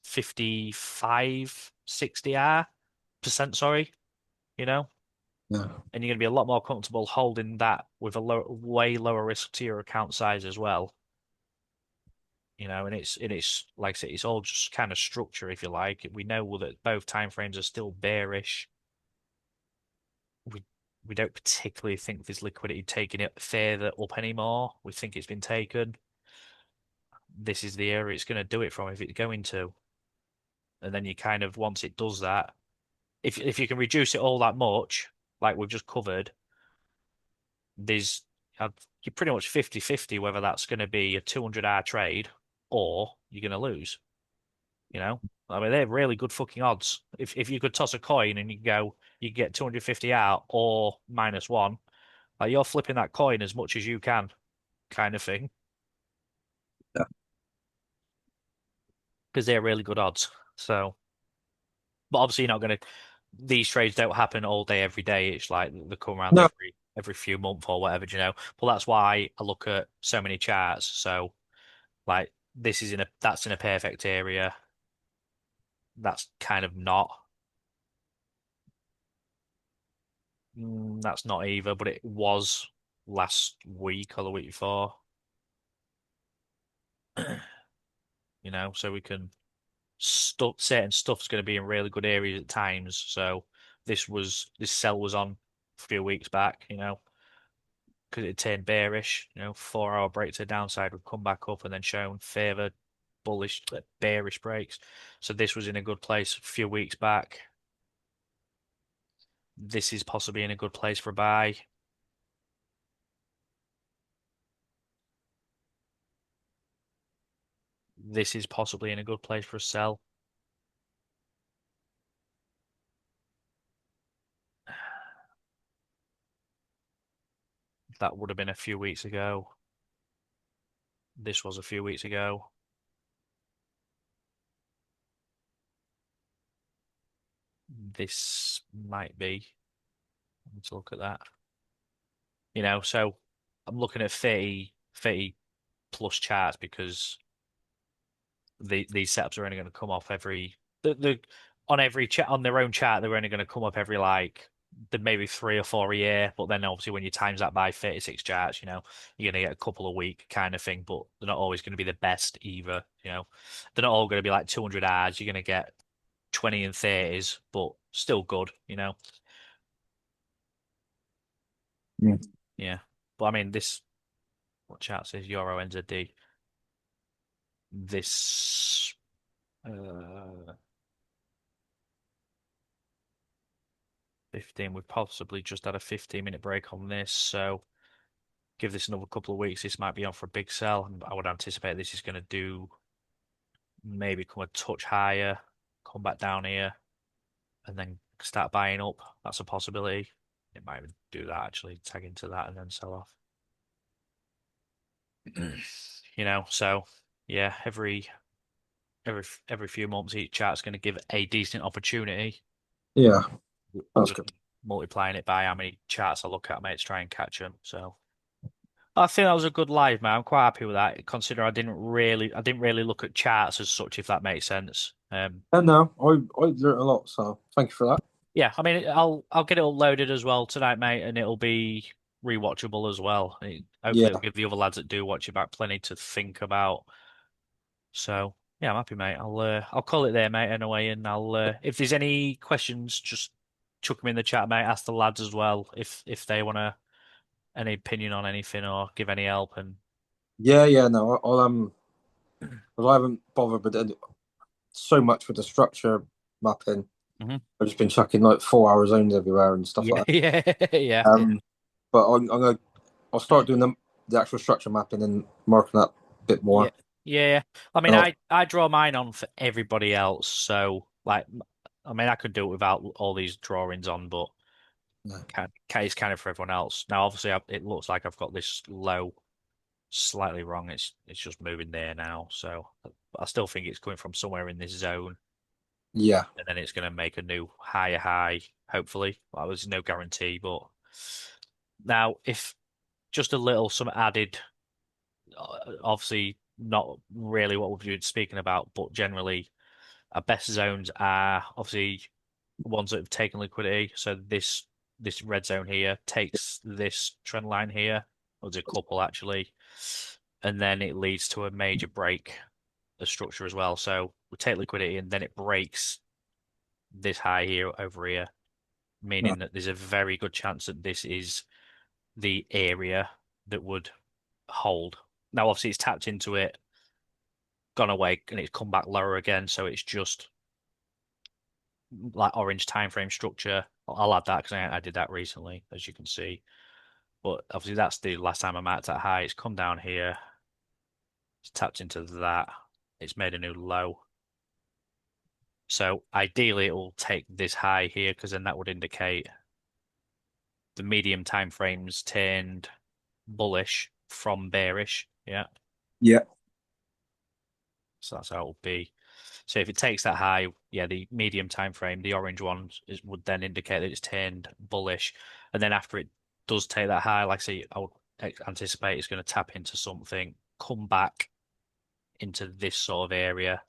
55, 60R percent, sorry, you know? No. And you're going to be a lot more comfortable holding that with a way lower risk to your account size as well. And it's like I say, it's all just kind of structure, if you like. We know that both timeframes are still bearish. We we don't particularly think there's liquidity taking it further up anymore. We think it's been taken. This is the area it's going to do it from if it's going to. And then you kind of once it does that, if you can reduce it all that much, like we've just covered, there's you're pretty much 50-50 whether that's going to be a 200R trade or you're going to lose. You know, I mean, they're really good fucking odds. If you could toss a coin and you get 250 out or -1, like you're flipping that coin as much as you can, kind of thing, Yeah. because they're really good odds. So, but obviously, you're not going to. These trades don't happen all day, every day. It's like they come around No, every few months or whatever, do you know. But that's why I look at so many charts. So, like, this is in a that's in a perfect area. That's kind of not. That's not either, but it was last week or the week before. You know, so we can certain stuff's going to be in really good areas at times. So this sell was on a few weeks back, you know, because it turned bearish. You know, 4 hour break to the downside would come back up and then shown further bullish, bearish breaks. So this was in a good place a few weeks back. This is possibly in a good place for a buy. This is possibly in a good place for a sell. That would have been a few weeks ago. This was a few weeks ago. This might be. Let's look at that. You know, so I'm looking at 30 plus charts because these setups are only going to come off the on every chat on their own chart. They're only going to come up every like maybe 3 or 4 a year. But then obviously when you times that by 36 charts, you know, you're going to get a couple a week kind of thing. But they're not always going to be the best either. You know, they're not all going to be like 200 ads. You're going to get 20 and 30s, but still good. You know, mm, yeah. But I mean, this what chart says Euro NZD? This 15. We've possibly just had a 15-minute break on this, so give this another couple of weeks. This might be on for a big sell. I would anticipate this is going to do maybe come a touch higher, come back down here, and then start buying up. That's a possibility. It might even do that actually, tag into that and then sell off. You know, so yeah, every few months each chart's going to give a decent opportunity. yeah, I'm that's just good. multiplying it by how many charts I look at, mate, to try and catch them. So I think that was a good live, man. I'm quite happy with that. Considering I didn't really look at charts as such, if that makes sense. And no, I learned a lot, so thank you for that. Yeah, I mean, I'll get it all loaded as well tonight, mate, and it'll be rewatchable as well. Hopefully, it'll Yeah, give the other lads that do watch it back plenty to think about. So yeah, I'm happy, mate. I'll call it there, mate, anyway, and I'll if there's any questions, just chuck them in the chat, mate. Ask the lads as well if they want to any opinion on anything or give any help. And yeah. No, I'll 'cause I haven't bothered with so much with the structure mapping. Mhm. I've just been chucking like 4 hour zones everywhere and stuff Yeah, like yeah, yeah, that. yeah, But I'll start doing the actual structure mapping and marking that a bit yeah, more. yeah. I mean, And I draw mine on for everybody else, so like, I mean, I could do it without all these drawings on, but yeah, it's kind of for everyone else. Now, obviously, it looks like I've got this low slightly wrong. It's just moving there now, so I still think it's coming from somewhere in this zone, yeah, and then it's going to make a new higher high, hopefully. Well, there's no guarantee, but now if just a little some added, obviously not really what we've been speaking about, but generally our best zones are obviously ones that have taken liquidity. So this red zone here takes this trend line here. There's a couple actually, and then it leads to a major break of structure as well. So we take liquidity and then it breaks this high here over here, yeah, meaning that there's a very good chance that this is the area that would hold. Now, obviously, it's tapped into it, gone away, and it's come back lower again. So it's just like orange time frame structure. I'll add that because I did that recently, as you can see. But obviously, that's the last time I'm at that high. It's come down here, it's tapped into that, it's made a new low. So ideally, it will take this high here because then that would indicate the medium time frames turned bullish from bearish. Yeah. Yeah. So that's how it will be. So if it takes that high, yeah, the medium time frame, the orange one would then indicate that it's turned bullish. And then after it does take that high, like I say, I would anticipate it's going to tap into something, come back into this sort of area,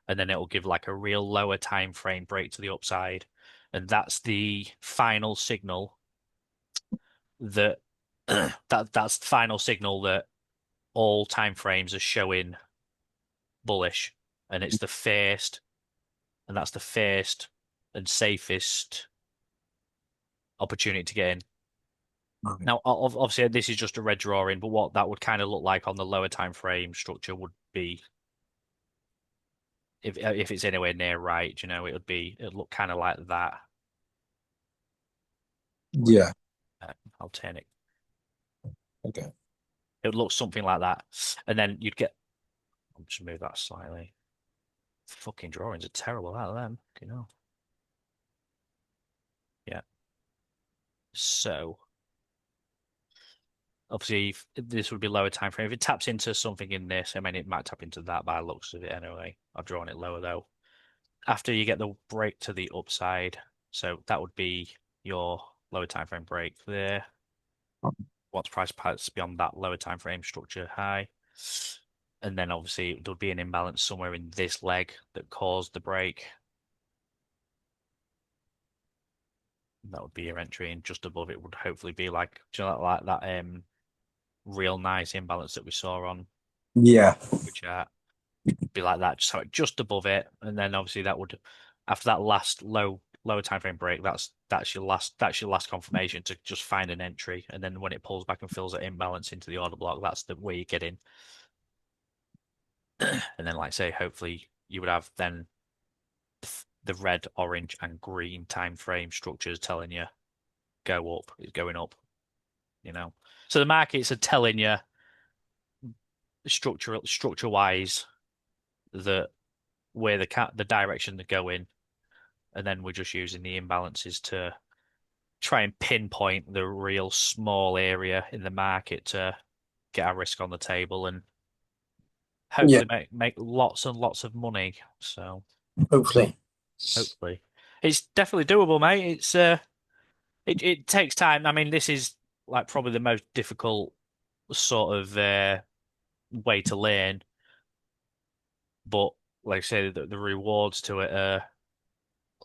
and then it will give like a real lower time frame break to the upside. And that's the final signal that that's the final signal that all time frames are showing bullish. And it's the first and that's the first and safest opportunity to get in. Okay. Now, obviously, this is just a red drawing, but what that would kind of look like on the lower time frame structure would be, if it's anywhere near right, it'd look kind of like that. Yeah. I'll turn it. Okay. It would look something like that, and then you'd get. I'll just move that slightly. Fucking drawings are terrible out of them. Yeah. So obviously, this would be lower time frame. If it taps into something in this, I mean, it might tap into that by the looks of it anyway. I've drawn it lower though. After you get the break to the upside, so that would be your lower time frame break there. Once price pass beyond that lower time frame structure high, and then obviously there'll be an imbalance somewhere in this leg that caused the break. That would be your entry, and just above it would hopefully be like, like that real nice imbalance that we saw on Yeah. the chart. Be like that, just above it, and then obviously that would, after that last lower time frame break, that's your last confirmation to just find an entry, and then when it pulls back and fills that imbalance into the order block, that's the way you get in. And then, like I say, hopefully you would have then the red, orange, and green time frame structures telling you go up, it's going up. You know, so the markets are telling you structure wise that where the direction they're going, and then we're just using the imbalances to try and pinpoint the real small area in the market to get our risk on the table and Yeah. hopefully make lots and lots of money. So Hopefully. hopefully, it's definitely doable, mate. It takes time. I mean, this is like probably the most difficult sort of way to learn, but like I say, the rewards to it are.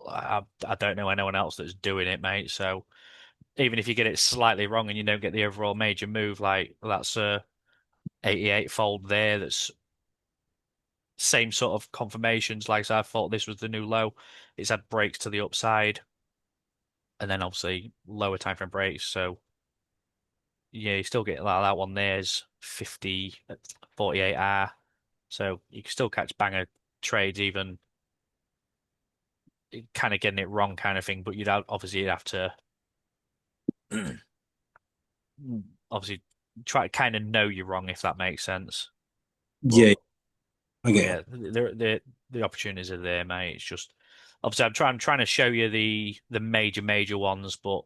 I don't know anyone else that's doing it, mate. So even if you get it slightly wrong and you don't get the overall major move, like that's a 88 fold there. That's same sort of confirmations. Like so I thought this was the new low. It's had breaks to the upside, and then obviously lower time frame breaks. So yeah, you still get like that one. There's 50 at 48R. So you can still catch banger trades, even kind of getting it wrong, kind of thing. But you'd have to obviously try to kind of know you're wrong if that makes sense. But Yeah. I but get you. yeah, the opportunities are there, mate. It's just obviously I'm trying to show you the major ones, but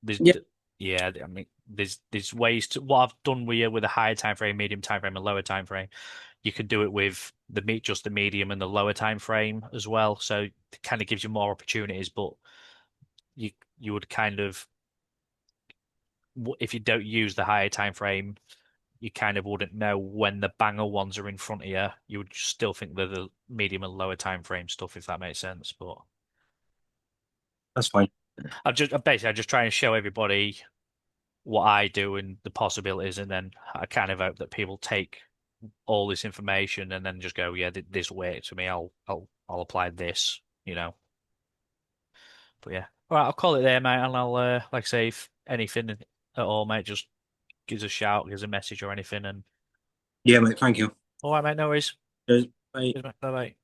there's Yeah. yeah, I mean there's ways to what I've done with you with a higher time frame, medium time frame, and lower time frame. You can do it with just the medium and the lower time frame as well. So it kind of gives you more opportunities, but you you would kind of if you don't use the higher time frame, you kind of wouldn't know when the banger ones are in front of you. You would still think they're the medium and lower time frame stuff, if that makes sense. But That's fine. I just try and show everybody what I do and the possibilities, and then I kind of hope that people take all this information and then just go, yeah, this works for me. I'll apply this. But yeah, all right, I'll call it there, mate, and I'll like I say, if anything at all, mate, just gives a shout, gives a message or anything, and Yeah, mate. Thank you. all right, mate, no worries. Cheers. Bye. Cheers, mate. Bye bye.